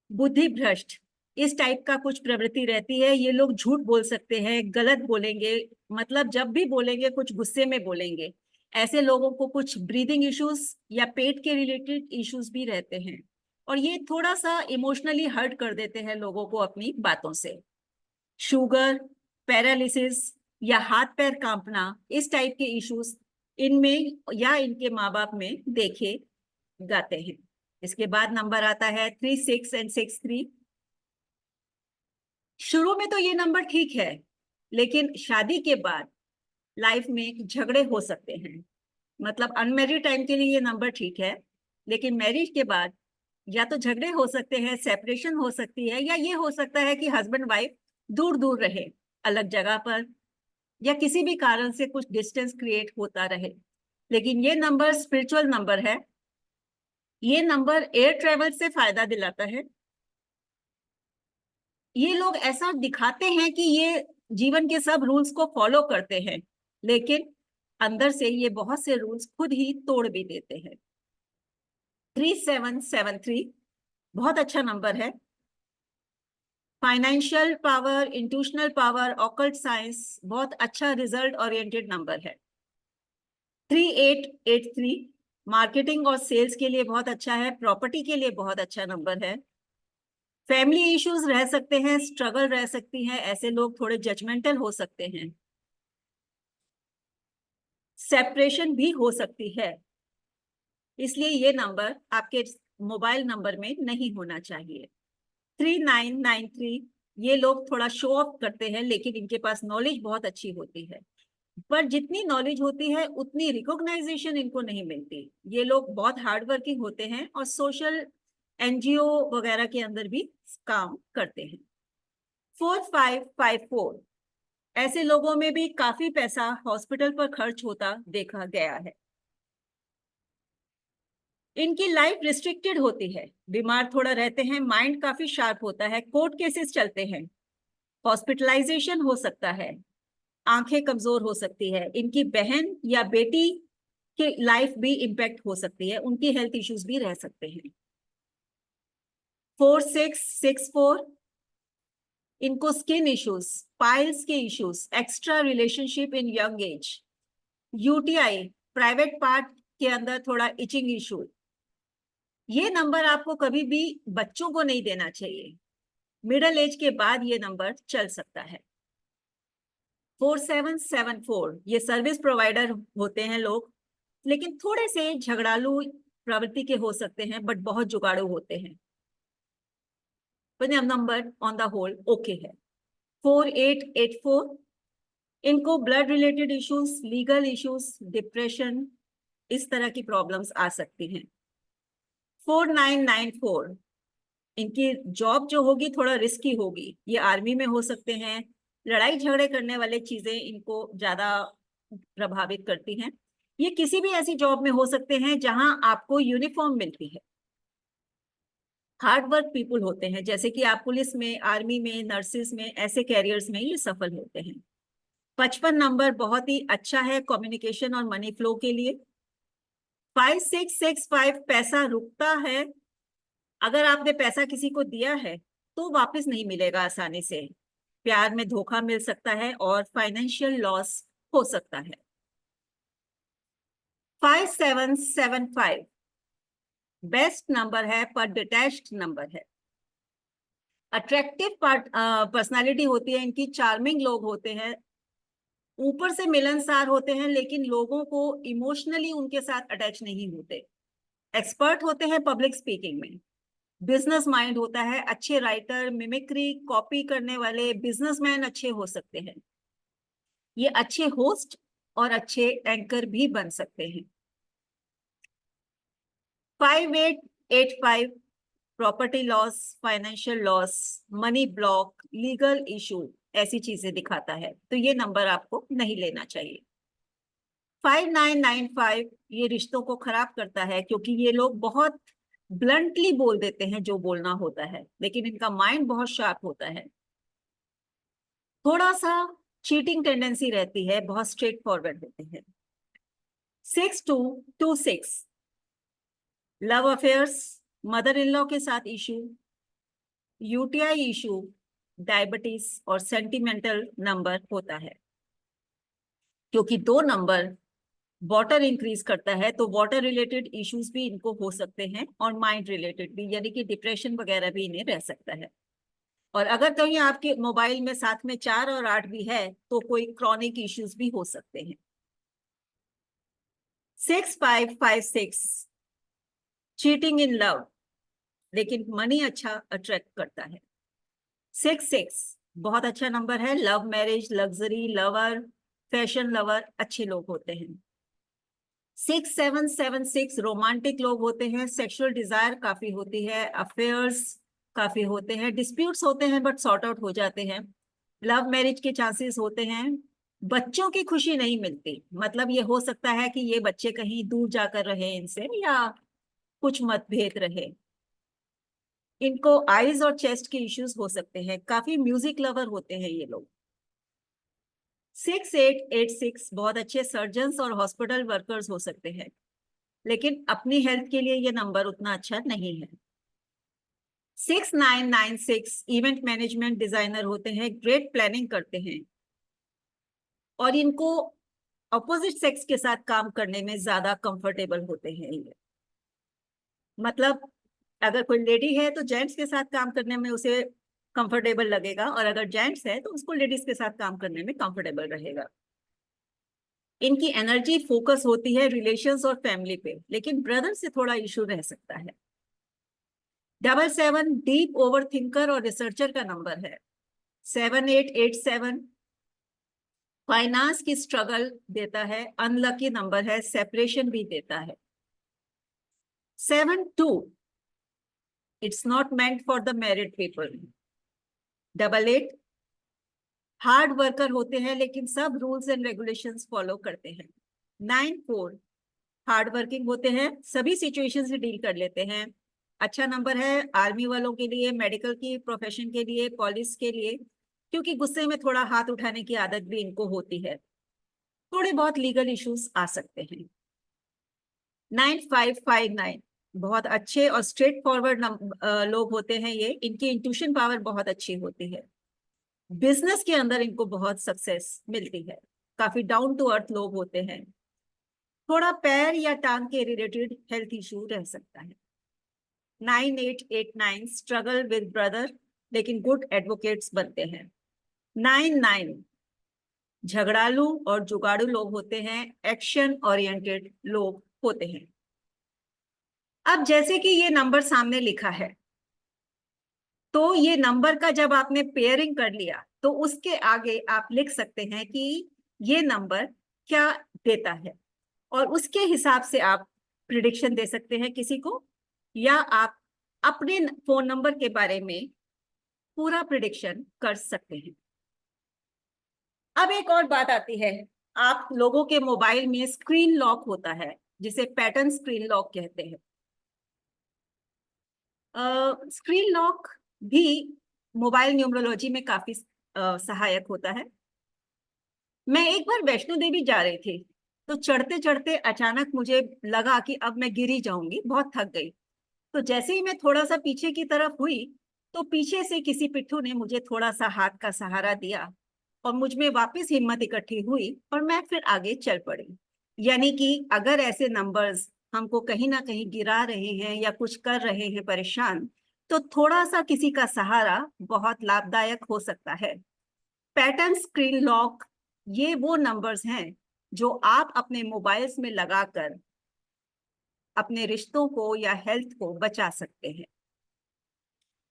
बुद्धि भ्रष्ट, इस टाइप का कुछ प्रवृत्ति रहती है। ये लोग झूठ बोल सकते हैं, गलत बोलेंगे, मतलब जब भी बोलेंगे कुछ गुस्से में बोलेंगे। ऐसे लोगों को कुछ ब्रीदिंग इश्यूज या पेट के रिलेटेड इश्यूज भी रहते हैं, और ये थोड़ा सा इमोशनली हर्ट कर देते हैं लोगों को अपनी बातों से। शुगर, पैरालिसिस या हाथ पैर कांपना, इस टाइप के इश्यूज इनमें या इनके माँ बाप में देखे जाते हैं। इसके बाद नंबर आता है 3, 6 एंड 6, 3। शुरू में तो ये नंबर ठीक है, लेकिन शादी के बाद लाइफ में झगड़े हो सकते हैं। मतलब अनमैरिड टाइम के लिए ये नंबर ठीक है, लेकिन मैरिज के बाद या तो झगड़े हो सकते हैं, सेपरेशन हो सकती है, या ये हो सकता है कि हस्बैंड वाइफ दूर दूर रहे, अलग जगह पर, या किसी भी कारण से कुछ डिस्टेंस क्रिएट होता रहे। लेकिन ये नंबर स्पिरिचुअल नंबर है। ये नंबर एयर ट्रेवल से फायदा दिलाता है। ये लोग ऐसा दिखाते हैं कि ये जीवन के सब रूल्स को फॉलो करते हैं, लेकिन अंदर से ये बहुत से रूल्स खुद ही तोड़ भी देते हैं। 3773 बहुत अच्छा नंबर है। Financial power, intuitional power, occult science, बहुत अच्छा रिजल्ट ओरिएंटेड नंबर है। 3883 मार्केटिंग और सेल्स के लिए बहुत अच्छा है, प्रॉपर्टी के लिए बहुत अच्छा नंबर है। फैमिली इश्यूज रह सकते हैं, स्ट्रगल रह सकती है, ऐसे लोग थोड़े जजमेंटल हो सकते हैं, सेपरेशन भी हो सकती है, इसलिए ये नंबर आपके मोबाइल नंबर में नहीं होना चाहिए। 3993, ये लोग थोड़ा शो ऑफ करते हैं, लेकिन इनके पास नॉलेज बहुत अच्छी होती है, पर जितनी नॉलेज होती है उतनी रिकॉग्नाइजेशन इनको नहीं मिलती। ये लोग बहुत हार्ड वर्किंग होते हैं और सोशल एनजीओ वगैरह के अंदर भी काम करते हैं। 4554, ऐसे लोगों में भी काफी पैसा हॉस्पिटल पर खर्च होता देखा गया है। इनकी लाइफ रिस्ट्रिक्टेड होती है, बीमार थोड़ा रहते हैं, माइंड काफी शार्प होता है, कोर्ट केसेस चलते हैं, हॉस्पिटलाइजेशन हो सकता है, आंखें कमजोर हो सकती है, इनकी बहन या बेटी की लाइफ भी इम्पैक्ट हो सकती है, उनकी हेल्थ इश्यूज भी रह सकते हैं। 4664, इनको स्किन इश्यूज, पाइल्स के issues, extra relationship in young age, UTI, private part के अंदर थोड़ा इचिंग इशू। ये नंबर आपको कभी भी बच्चों को नहीं देना चाहिए, मिडिल एज के बाद ये नंबर चल सकता है। 4774, ये सर्विस प्रोवाइडर होते हैं लोग, लेकिन थोड़े से झगड़ालू प्रवृत्ति के हो सकते हैं, बट बहुत जुगाड़ू होते हैं। Number on the whole okay है। 4884, इनको blood related issues, legal issues, depression, इस तरह की प्रॉब्लम्स आ सकती हैं। 4994, इनकी जॉब जो होगी थोड़ा रिस्की होगी, ये आर्मी में हो सकते हैं, लड़ाई झगड़े करने वाले चीजें इनको ज्यादा प्रभावित करती हैं। ये किसी भी ऐसी जॉब में हो सकते हैं जहां आपको यूनिफॉर्म मिलती है। हार्ड वर्क पीपुल होते हैं, जैसे कि आप पुलिस में, आर्मी में, नर्सिस में, ऐसे कैरियर्स में ये सफल होते हैं। 55 नंबर बहुत ही अच्छा है कम्युनिकेशन और मनी फ्लो के लिए। 5665, पैसा रुकता है, अगर आपने पैसा किसी को दिया है तो वापस नहीं मिलेगा आसानी से, प्यार में धोखा मिल सकता है और फाइनेंशियल लॉस हो सकता है। 5775 बेस्ट नंबर है, पर डिटैच्ड नंबर है। अट्रैक्टिव पर्सनालिटी होती है इनकी, चार्मिंग लोग होते हैं, ऊपर से मिलनसार होते हैं, लेकिन लोगों को इमोशनली उनके साथ अटैच नहीं होते। एक्सपर्ट होते हैं पब्लिक स्पीकिंग में, बिजनेस माइंड होता है, अच्छे राइटर, मिमिक्री, कॉपी करने वाले बिजनेसमैन अच्छे हो सकते हैं। ये अच्छे होस्ट और अच्छे एंकर भी बन सकते हैं। 5885, property loss, financial loss, money block, legal issue, ऐसी चीजें दिखाता है, तो ये नंबर आपको नहीं लेना चाहिए। 5995 ये रिश्तों को खराब करता है, क्योंकि ये लोग बहुत ब्लंटली बोल देते हैं जो बोलना होता है, लेकिन इनका माइंड बहुत शार्प होता है। थोड़ा सा चीटिंग टेंडेंसी रहती है, बहुत स्ट्रेट फॉरवर्ड होते हैं। 6226 love affairs, mother in law के साथ इशू, यूटीआई इशू, डायबिटीज और सेंटिमेंटल नंबर होता है। क्योंकि 2 नंबर वाटर इंक्रीज करता है, तो वाटर रिलेटेड इश्यूज भी इनको हो सकते हैं, और माइंड रिलेटेड भी, यानी कि डिप्रेशन वगैरह भी इन्हें रह सकता है। और अगर कहीं आपके मोबाइल में साथ में 4 और 8 भी है, तो कोई क्रॉनिक इश्यूज भी हो सकते हैं। 6556 चीटिंग इन लव, लेकिन मनी अच्छा अट्रैक्ट करता है। 66 बहुत अच्छा नंबर है, love marriage, luxury, lover, fashion lover अच्छे लोग होते हैं। 6776 रोमांटिक लोग होते हैं, सेक्सुअल डिजायर काफी होती है, अफेयर्स काफी होते हैं, डिस्प्यूट्स होते हैं बट सॉर्ट आउट हो जाते हैं, लव मैरिज के चांसेस होते हैं, बच्चों की खुशी नहीं मिलती, मतलब ये हो सकता है कि ये बच्चे कहीं दूर जाकर रहे इनसे, या कुछ मतभेद रहे। इनको आईज और चेस्ट के इश्यूज हो सकते हैं, काफी म्यूजिक लवर होते हैं ये लोग। 6886 बहुत अच्छे सर्जन्स और हॉस्पिटल वर्कर्स हो सकते हैं, लेकिन अपनी हेल्थ के लिए ये नंबर उतना अच्छा नहीं है। 6996 इवेंट मैनेजमेंट डिजाइनर होते हैं, ग्रेट प्लानिंग करते हैं, और इनको अपोजिट सेक्स के साथ काम करने में ज्यादा कंफर्टेबल होते हैं ये। मतलब अगर कोई लेडी है तो जेंट्स के साथ काम करने में उसे कंफर्टेबल लगेगा, और अगर जेंट्स है तो उसको लेडीज के साथ काम करने में कंफर्टेबल रहेगा। इनकी एनर्जी फोकस होती है रिलेशंस और फैमिली पे, लेकिन ब्रदर से थोड़ा इशू रह सकता है। 77 डीप ओवर थिंकर और रिसर्चर का नंबर है। 7887 फाइनेंस की स्ट्रगल देता है, अनलकी नंबर है, सेपरेशन भी देता है। 72 it's not meant for the married people. 88 hard worker होते हैं, लेकिन सब रूल्स एंड रेगुलेशंस फॉलो करते हैं। 94 हार्ड वर्किंग होते हैं, सभी सिचुएशन से डील कर लेते हैं। अच्छा नंबर है आर्मी वालों के लिए, मेडिकल की प्रोफेशन के लिए, पुलिस के लिए, क्योंकि गुस्से में थोड़ा हाथ उठाने की आदत भी इनको होती है। थोड़े बहुत लीगल इश्यूज आ सकते हैं। 9559 बहुत अच्छे और स्ट्रेट फॉरवर्ड लोग होते हैं ये, इनकी इंट्यूशन पावर बहुत अच्छी होती है, बिजनेस के अंदर इनको बहुत सक्सेस मिलती है, काफी डाउन टू अर्थ लोग होते हैं। थोड़ा पैर या टांग के रिलेटेड हेल्थ इशू रह सकता है। 9889 स्ट्रगल विद ब्रदर, लेकिन गुड एडवोकेट्स बनते हैं। 99 झगड़ालू और जुगाड़ू लोग होते हैं, एक्शन ओरिएंटेड लोग होते हैं। अब जैसे कि ये नंबर सामने लिखा है, तो ये नंबर का जब आपने पेयरिंग कर लिया, तो उसके आगे आप लिख सकते हैं कि ये नंबर क्या देता है, और उसके हिसाब से आप प्रिडिक्शन दे सकते हैं किसी को, या आप अपने फोन नंबर के बारे में पूरा प्रिडिक्शन कर सकते हैं। अब एक और बात आती है, आप लोगों के मोबाइल में स्क्रीन लॉक होता है, जिसे पैटर्न स्क्रीन लॉक कहते हैं। स्क्रीन लॉक भी मोबाइल न्यूमरोलॉजी में काफी सहायक होता है। मैं एक बार वैष्णो देवी जा रही थी, तो चढ़ते चढ़ते अचानक मुझे लगा कि अब मैं गिरी जाऊंगी, बहुत थक गई। तो जैसे ही मैं थोड़ा सा पीछे की तरफ हुई, तो पीछे से किसी पिट्ठू ने मुझे थोड़ा सा हाथ का सहारा दिया, और मुझ में वापस हिम्मत इकट्ठी हुई, और मैं फिर आगे चल पड़ी। यानी कि अगर ऐसे नंबर्स हमको कहीं ना कहीं गिरा रहे हैं या कुछ कर रहे हैं परेशान, तो थोड़ा सा किसी का सहारा बहुत लाभदायक हो सकता है। पैटर्न स्क्रीन लॉक ये वो नंबर्स हैं जो आप अपने मोबाइल्स में लगाकर अपने रिश्तों को या हेल्थ को बचा सकते हैं।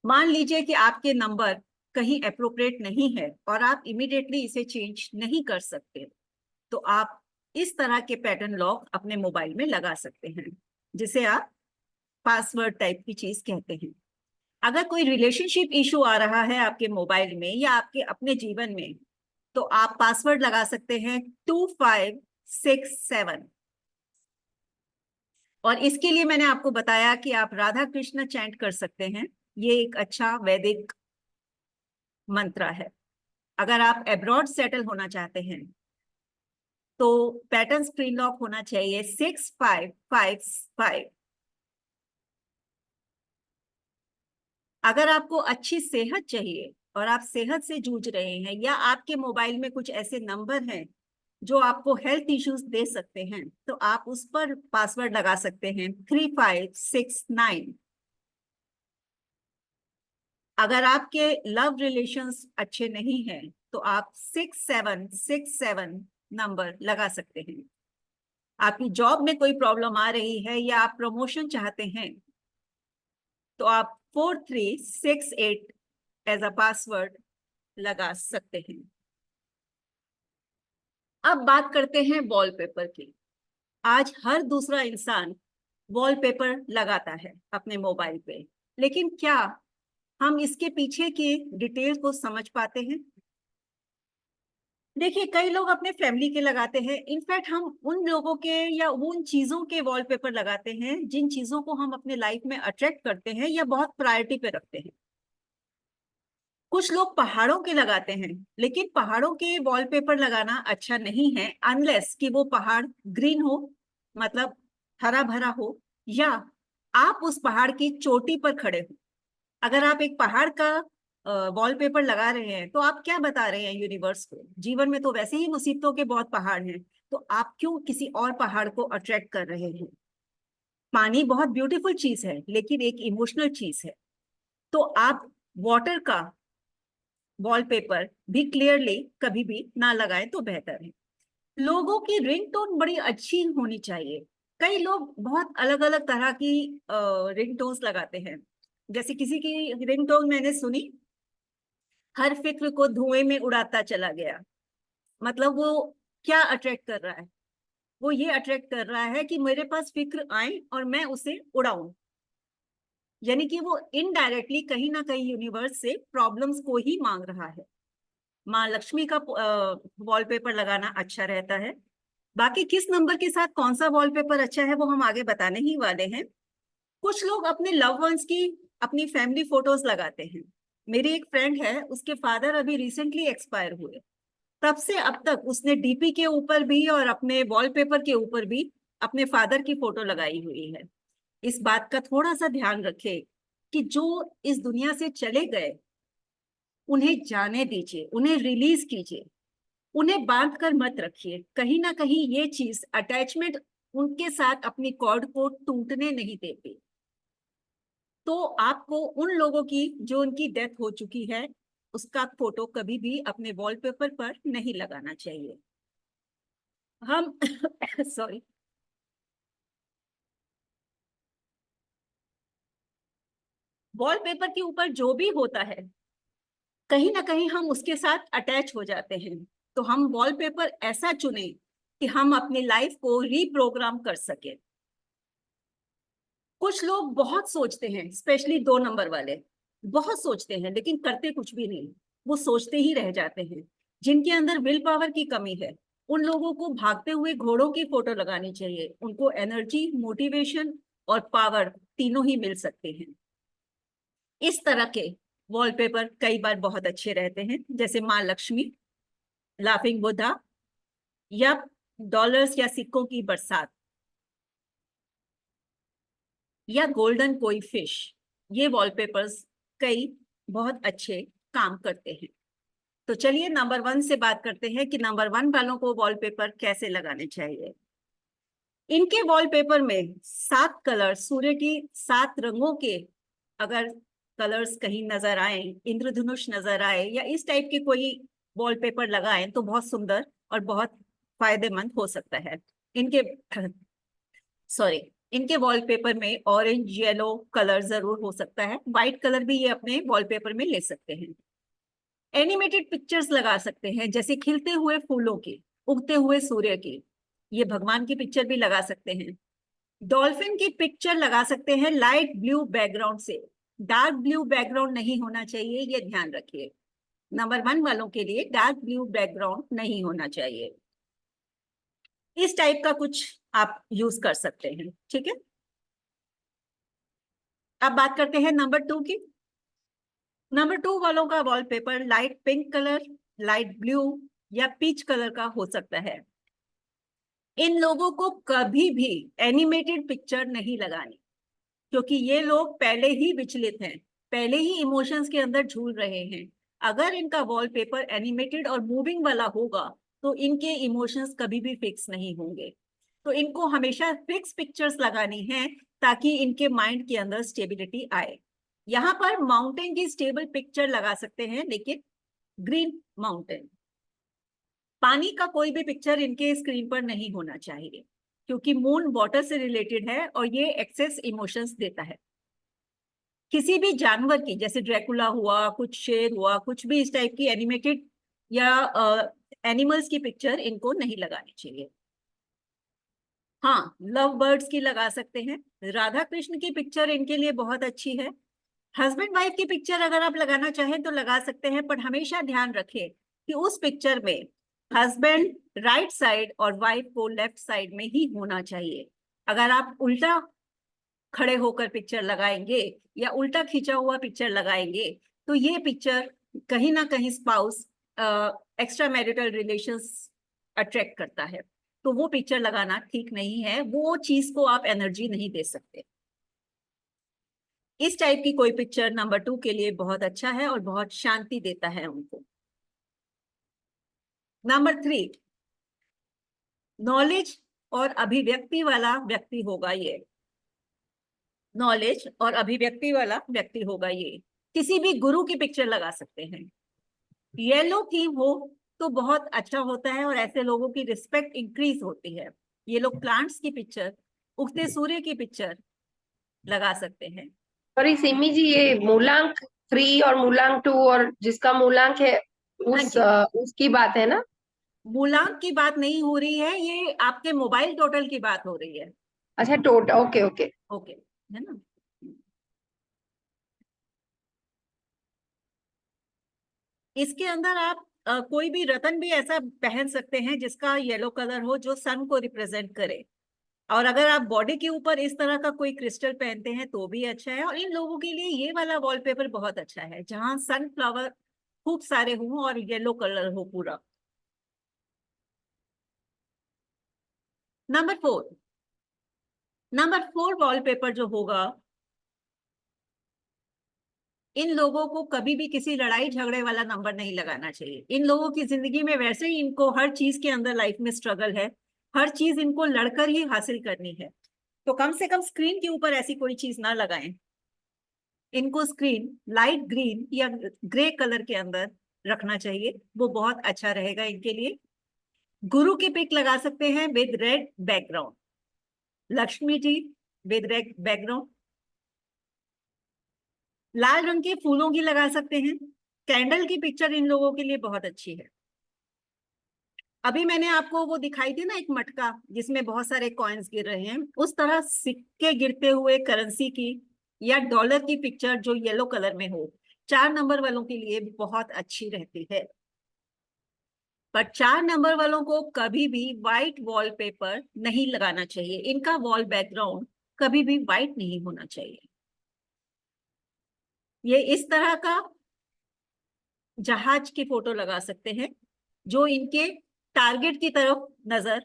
मान लीजिए कि आपके नंबर कहीं अप्रोप्रिएट नहीं है और आप इमीडिएटली इसे चेंज नहीं कर सकते, तो आप इस तरह के पैटर्न लॉक अपने मोबाइल में लगा सकते हैं, जिसे आप पासवर्ड टाइप की चीज कहते हैं। अगर कोई रिलेशनशिप इशू आ रहा है आपके मोबाइल में या आपके अपने जीवन में, तो आप पासवर्ड लगा सकते हैं 2567। और इसके लिए मैंने आपको बताया कि आप राधा कृष्ण चैंट कर सकते हैं। ये एक अच्छा वैदिक मंत्र है। अगर आप एब्रॉड सेटल होना चाहते हैं तो पैटर्न स्क्रीन लॉक होना चाहिए 6555। अगर आपको अच्छी सेहत चाहिए और आप सेहत से जूझ रहे हैं, या आपके मोबाइल में कुछ ऐसे नंबर हैं जो आपको हेल्थ इश्यूज दे सकते हैं, तो आप उस पर पासवर्ड लगा सकते हैं 3569। अगर आपके लव रिलेशंस अच्छे नहीं हैं तो आप 6767 नंबर लगा सकते हैं। आपकी जॉब में कोई प्रॉब्लम आ रही है या आप प्रमोशन चाहते हैं तो आप 4368 एज अ पासवर्ड लगा सकते हैं। अब बात करते हैं वॉलपेपर की। आज हर दूसरा इंसान वॉलपेपर लगाता है अपने मोबाइल पे, लेकिन क्या हम इसके पीछे की डिटेल को समझ पाते हैं? देखिए, कई लोग अपने फैमिली के लगाते हैं। इनफैक्ट हम उन लोगों के या उन चीजों के वॉलपेपर लगाते हैं जिन चीजों को हम अपने लाइफ में अट्रैक्ट करते हैं या बहुत प्रायोरिटी पे रखते हैं। कुछ लोग पहाड़ों के लगाते हैं, लेकिन पहाड़ों के वॉलपेपर लगाना अच्छा नहीं है अनलेस कि वो पहाड़ ग्रीन हो, मतलब हरा भरा हो, या आप उस पहाड़ की चोटी पर खड़े हो। अगर आप एक पहाड़ का वॉलपेपर लगा रहे हैं तो आप क्या बता रहे हैं यूनिवर्स को? जीवन में तो वैसे ही मुसीबतों के बहुत पहाड़ हैं, तो आप क्यों किसी और पहाड़ को अट्रैक्ट कर रहे हैं? पानी बहुत ब्यूटीफुल चीज है, लेकिन एक इमोशनल चीज है। तो आप वाटर का वॉलपेपर भी क्लियरली कभी भी ना लगाएं तो बेहतर है। लोगों की रिंगटोन बड़ी अच्छी होनी चाहिए। कई लोग बहुत अलग अलग तरह की रिंगटोन्स लगाते हैं। जैसे किसी की रिंगटोन मैंने सुनी, हर फिक्र को धुएं में उड़ाता चला गया। मतलब वो क्या अट्रैक्ट कर रहा है? वो ये अट्रैक्ट कर रहा है कि मेरे पास फिक्र आए और मैं उसे उड़ाऊं। यानी कि वो इनडायरेक्टली कहीं ना कहीं यूनिवर्स से प्रॉब्लम्स को ही मांग रहा है। माँ लक्ष्मी का वॉलपेपर लगाना अच्छा रहता है। बाकी किस नंबर के साथ कौन सा वॉलपेपर अच्छा है वो हम आगे बताने ही वाले हैं। कुछ लोग अपने लव वंस की अपनी फैमिली फोटोज लगाते हैं। मेरी एक फ्रेंड है, उसके फादर अभी रिसेंटली एक्सपायर हुए। तब से अब तक उसने डीपी के ऊपर भी और अपने वॉलपेपर के ऊपर भी अपने फादर की फोटो लगाई हुई है। इस बात का थोड़ा सा ध्यान रखें कि जो इस दुनिया से चले गए उन्हें जाने दीजिए, उन्हें रिलीज कीजिए, उन्हें बांध कर मत रखिए। कहीं ना कहीं ये चीज अटैचमेंट उनके साथ अपनी कॉर्ड को टूटने नहीं देती। तो आपको उन लोगों की जो उनकी डेथ हो चुकी है उसका फोटो कभी भी अपने वॉलपेपर पर नहीं लगाना चाहिए। हम सॉरी, वॉलपेपर के ऊपर जो भी होता है कहीं ना कहीं हम उसके साथ अटैच हो जाते हैं। तो हम वॉलपेपर ऐसा चुने कि हम अपनी लाइफ को रीप्रोग्राम कर सके। कुछ लोग बहुत सोचते हैं, स्पेशली 2 नंबर वाले बहुत सोचते हैं लेकिन करते कुछ भी नहीं। वो सोचते ही रह जाते हैं। जिनके अंदर विल पावर की कमी है उन लोगों को भागते हुए घोड़ों की फोटो लगानी चाहिए। उनको एनर्जी, मोटिवेशन और पावर तीनों ही मिल सकते हैं। इस तरह के वॉलपेपर कई बार बहुत अच्छे रहते हैं, जैसे माँ लक्ष्मी, लाफिंग बुद्धा, या डॉलर्स या सिक्कों की बरसात, या गोल्डन कोई फिश। ये वॉलपेपर्स कई बहुत अच्छे काम करते हैं। तो चलिए नंबर 1 से बात करते हैं कि नंबर 1 वालों को वॉलपेपर कैसे लगाने चाहिए। इनके वॉलपेपर में 7 कलर, सूर्य की 7 रंगों के अगर कलर्स कहीं नजर आए, इंद्रधनुष नजर आए, या इस टाइप के कोई वॉलपेपर लगाएं तो बहुत सुंदर और बहुत फायदेमंद हो सकता है। इनके सॉरी, इनके वॉलपेपर में ऑरेंज येलो कलर जरूर हो सकता है। व्हाइट कलर भी ये अपने वॉलपेपर में ले सकते हैं। एनिमेटेड पिक्चर्स लगा सकते हैं, जैसे खिलते हुए फूलों की, उगते हुए सूर्य की। ये भगवान की पिक्चर भी लगा सकते हैं। डॉल्फिन की पिक्चर लगा सकते हैं लाइट ब्लू बैकग्राउंड से। डार्क ब्लू बैकग्राउंड नहीं होना चाहिए, ये ध्यान रखिए। नंबर 1 वालों के लिए डार्क ब्लू बैकग्राउंड नहीं होना चाहिए। इस टाइप का कुछ आप यूज कर सकते हैं, ठीक है। अब बात करते हैं नंबर 2 की। नंबर 2 वालों का wallpaper light pink colour, light blue या पीच कलर का हो सकता है। इन लोगों को कभी भी एनिमेटेड पिक्चर नहीं लगानी, क्योंकि ये लोग पहले ही विचलित हैं, पहले ही इमोशंस के अंदर झूल रहे हैं। अगर इनका वॉलपेपर एनिमेटेड और मूविंग वाला होगा तो इनके इमोशंस कभी भी फिक्स नहीं होंगे। तो इनको हमेशा फिक्स पिक्चर्स लगानी है ताकि इनके माइंड के अंदर स्टेबिलिटी आए। यहाँ पर माउंटेन की स्टेबल पिक्चर लगा सकते हैं, लेकिन ग्रीन माउंटेन, पानी का कोई भी पिक्चर इनके स्क्रीन पर नहीं होना चाहिए, क्योंकि मून वाटर से रिलेटेड है और ये एक्सेस इमोशंस देता है। किसी भी जानवर की, जैसे ड्रैकुला हुआ, कुछ शेर हुआ, कुछ भी इस टाइप की एनिमेटेड या एनिमल्स की पिक्चर इनको नहीं लगानी चाहिए। हाँ, लव बर्ड्स की लगा सकते हैं, राधा कृष्ण की पिक्चर इनके लिए बहुत अच्छी है। हस्बैंड वाइफ की पिक्चर अगर आप लगाना चाहें तो लगा सकते हैं, पर हमेशा ध्यान रखें कि उस पिक्चर में हस्बैंड राइट साइड और वाइफ को लेफ्ट साइड में ही होना चाहिए। अगर आप उल्टा खड़े होकर पिक्चर लगाएंगे या उल्टा खींचा हुआ पिक्चर लगाएंगे तो ये पिक्चर कहीं ना कहीं spouse extra marital relations attract करता है, तो वो पिक्चर लगाना ठीक नहीं है, वो चीज को आप एनर्जी नहीं दे सकते। इस टाइप की कोई पिक्चर नंबर 2 के लिए बहुत अच्छा है और बहुत शांति देता है उनको। नंबर 3, नॉलेज और अभिव्यक्ति वाला व्यक्ति होगा ये। नॉलेज और अभिव्यक्ति वाला व्यक्ति होगा ये। किसी भी गुरु की पिक्चर लगा सकते हैं। येलो थीम हो तो बहुत अच्छा होता है और ऐसे लोगों की रिस्पेक्ट इंक्रीज होती है। ये लोग प्लांट्स की पिक्चर, उगते सूर्य की पिक्चर लगा सकते हैं। सॉरी सिमी जी, ये मूलांक 3 और मूलांक 2 और जिसका मूलांक है हाँ उस जी, उसकी बात है ना? मूलांक की बात नहीं हो रही है, ये आपके मोबाइल टोटल की बात हो रही है। अच्छा, टोटल, ओके ओके। ओके, है ना। इसके अंदर आप कोई भी रतन भी ऐसा पहन सकते हैं जिसका येलो कलर हो, जो सन को रिप्रेजेंट करे। और अगर आप बॉडी के ऊपर इस तरह का कोई क्रिस्टल पहनते हैं तो भी अच्छा है। और इन लोगों के लिए ये वाला वॉलपेपर बहुत अच्छा है, जहां सनफ्लावर खूब सारे हों और येलो कलर हो पूरा। नंबर 4, नंबर 4 वॉलपेपर जो होगा, इन लोगों को कभी भी किसी लड़ाई झगड़े वाला नंबर नहीं लगाना चाहिए। इन लोगों की जिंदगी में वैसे ही इनको हर चीज के अंदर लाइफ में स्ट्रगल है, हर चीज इनको लड़कर ही हासिल करनी है। तो कम से कम स्क्रीन के ऊपर ऐसी कोई चीज ना लगाएं। इनको स्क्रीन लाइट ग्रीन या ग्रे कलर के अंदर रखना चाहिए, वो बहुत अच्छा रहेगा इनके लिए। गुरु की पिक लगा सकते हैं with red background, Lakshmi ji with red background. लाल रंग के फूलों की लगा सकते हैं। कैंडल की पिक्चर इन लोगों के लिए बहुत अच्छी है। अभी मैंने आपको वो दिखाई थी ना, एक मटका जिसमें बहुत सारे कॉइन्स गिर रहे हैं, उस तरह सिक्के गिरते हुए करेंसी की या डॉलर की पिक्चर जो येलो कलर में हो, 4 नंबर वालों के लिए बहुत अच्छी रहती है। पर 4 नंबर वालों को कभी भी व्हाइट वॉलपेपर नहीं लगाना चाहिए। इनका वॉल बैकग्राउंड कभी भी व्हाइट नहीं होना चाहिए। ये इस तरह का जहाज की फोटो लगा सकते हैं जो इनके टारगेट की तरफ नजर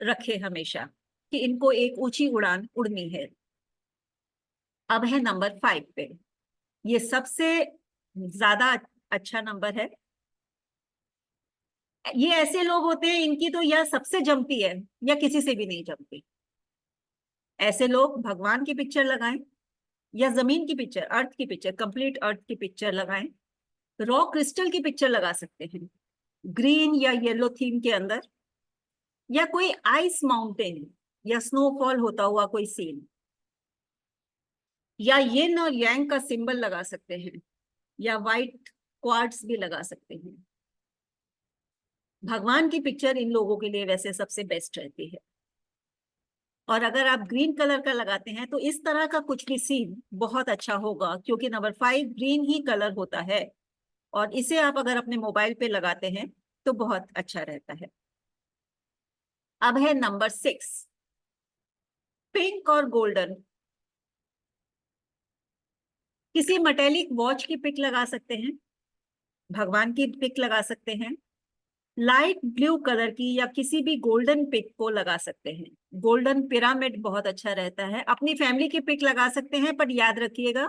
रखे हमेशा, कि इनको एक ऊंची उड़ान उड़नी है। अब है नंबर 5 पे, ये सबसे ज्यादा अच्छा नंबर है। ये ऐसे लोग होते हैं, इनकी तो या सबसे जमती है या किसी से भी नहीं जमती। ऐसे लोग भगवान की पिक्चर लगाएं या जमीन की पिक्चर, अर्थ की पिक्चर, कंप्लीट अर्थ की पिक्चर लगाएं। रॉ क्रिस्टल की पिक्चर लगा सकते हैं ग्रीन या येलो थीम के अंदर, या कोई आइस माउंटेन या स्नोफॉल होता हुआ कोई सीन, या येन और यांग का सिंबल लगा सकते हैं, या वाइट क्वार्ट्स भी लगा सकते हैं। भगवान की पिक्चर इन लोगों के लिए वैसे सबसे बेस्ट रहती है। और अगर आप ग्रीन कलर का लगाते हैं तो इस तरह का कुछ भी सीन बहुत अच्छा होगा, क्योंकि नंबर 5 ग्रीन ही कलर होता है और इसे आप अगर अपने मोबाइल पे लगाते हैं तो बहुत अच्छा रहता है। अब है नंबर 6, पिंक और गोल्डन। किसी मेटेलिक वॉच की पिक लगा सकते हैं, भगवान की पिक लगा सकते हैं, लाइट ब्लू कलर की या किसी भी गोल्डन पिक को लगा सकते हैं। गोल्डन पिरामिड बहुत अच्छा रहता है। अपनी फैमिली की पिक लगा सकते हैं, पर याद रखिएगा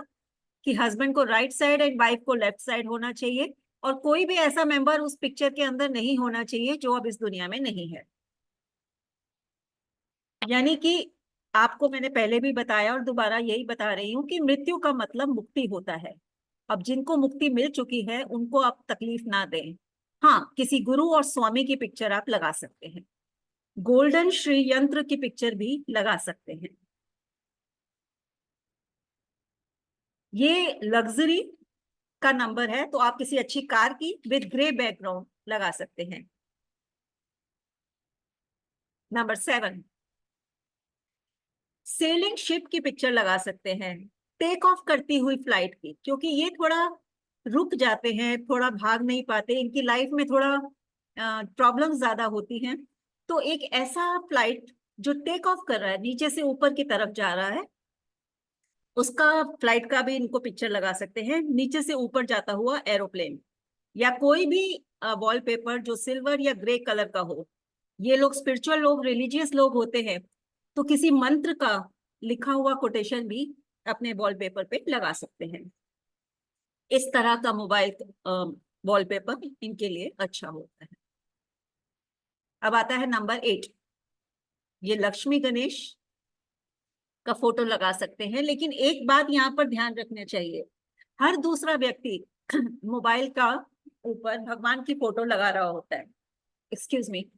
कि हस्बैंड को राइट साइड एंड वाइफ को लेफ्ट साइड होना चाहिए, और कोई भी ऐसा मेंबर उस पिक्चर के अंदर नहीं होना चाहिए जो अब इस दुनिया में नहीं है। यानी कि आपको मैंने पहले भी बताया और दोबारा यही बता रही हूँ कि मृत्यु का मतलब मुक्ति होता है। अब जिनको मुक्ति मिल चुकी है उनको आप तकलीफ ना दें। हाँ, किसी गुरु और स्वामी की पिक्चर आप लगा सकते हैं। गोल्डन श्री यंत्र की पिक्चर भी लगा सकते हैं। ये लग्जरी का नंबर है, तो आप किसी अच्छी कार की विद ग्रे बैकग्राउंड लगा सकते हैं। नंबर 7, सेलिंग शिप की पिक्चर लगा सकते हैं, टेक ऑफ करती हुई फ्लाइट की, क्योंकि ये थोड़ा रुक जाते हैं, थोड़ा भाग नहीं पाते, इनकी लाइफ में थोड़ा प्रॉब्लम ज्यादा होती हैं। तो एक ऐसा फ्लाइट जो टेक ऑफ कर रहा है, नीचे से ऊपर की तरफ जा रहा है, उसका फ्लाइट का भी इनको पिक्चर लगा सकते हैं। नीचे से ऊपर जाता हुआ एरोप्लेन या कोई भी वॉलपेपर जो सिल्वर या ग्रे कलर का हो। ये लोग स्पिरिचुअल लोग, रिलीजियस लोग होते हैं, तो किसी मंत्र का लिखा हुआ कोटेशन भी अपने वॉलपेपर पे लगा सकते हैं। इस तरह का मोबाइल वॉलपेपर इनके लिए अच्छा होता है। अब आता है नंबर 8, ये लक्ष्मी गणेश का फोटो लगा सकते हैं, लेकिन एक बात यहाँ पर ध्यान रखना चाहिए, हर दूसरा व्यक्ति मोबाइल का ऊपर भगवान की फोटो लगा रहा होता है। Excuse me.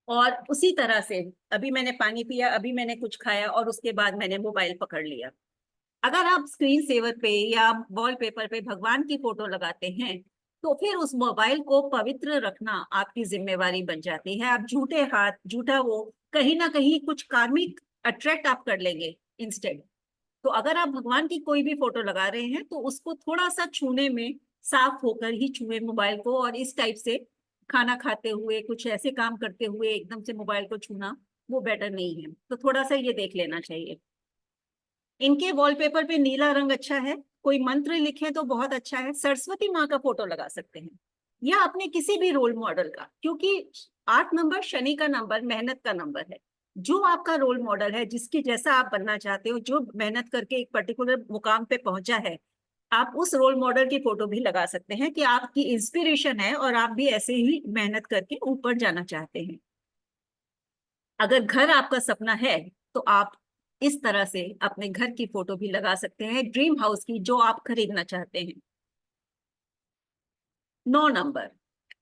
और उसी तरह से अभी मैंने पानी पिया, अभी मैंने कुछ खाया और उसके बाद मैंने मोबाइल पकड़ लिया। अगर आप स्क्रीन सेवर पे या वॉलपेपर पे भगवान की फोटो लगाते हैं तो फिर उस मोबाइल को पवित्र रखना आपकी जिम्मेवारी बन जाती है। आप झूठे हाथ, झूठा वो, कहीं ना कहीं कुछ कार्मिक अट्रैक्ट आप कर लेंगे इंस्टेड। तो अगर आप भगवान की कोई भी फोटो लगा रहे हैं तो उसको थोड़ा सा छूने में साफ होकर ही छुए मोबाइल को, और इस टाइप से खाना खाते हुए, कुछ ऐसे काम करते हुए एकदम से मोबाइल को छूना वो बेटर नहीं है। तो थोड़ा सा ये देख लेना चाहिए। इनके वॉलपेपर पे नीला रंग अच्छा है, कोई मंत्र लिखे तो बहुत अच्छा है। सरस्वती माँ का फोटो लगा सकते हैं या अपने किसी भी रोल मॉडल का, क्योंकि 8 नंबर शनि का नंबर, मेहनत का नंबर है। जो आपका रोल मॉडल है, जिसकी जैसा आप बनना चाहते हो, जो मेहनत करके एक पर्टिकुलर मुकाम पे पहुंचा है, आप उस रोल मॉडल की फोटो भी लगा सकते हैं कि आपकी इंस्पिरेशन है और आप भी ऐसे ही मेहनत करके ऊपर जाना चाहते हैं। अगर घर आपका सपना है तो आप इस तरह से अपने घर की फोटो भी लगा सकते हैं, ड्रीम हाउस की जो आप खरीदना चाहते हैं। 9 नंबर,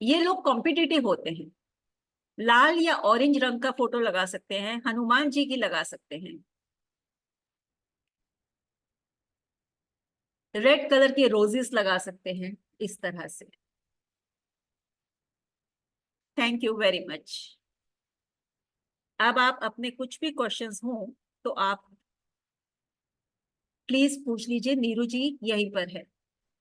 ये लोग कॉम्पिटिटिव होते हैं। लाल या ऑरेंज रंग का फोटो लगा सकते हैं, हनुमान जी की लगा सकते हैं, रेड कलर के रोजेस लगा सकते हैं, इस तरह से। Thank you very much. अब आप अपने कुछ भी क्वेश्चंस हो तो आप प्लीज पूछ लीजिए, नीरू जी यहीं पर है।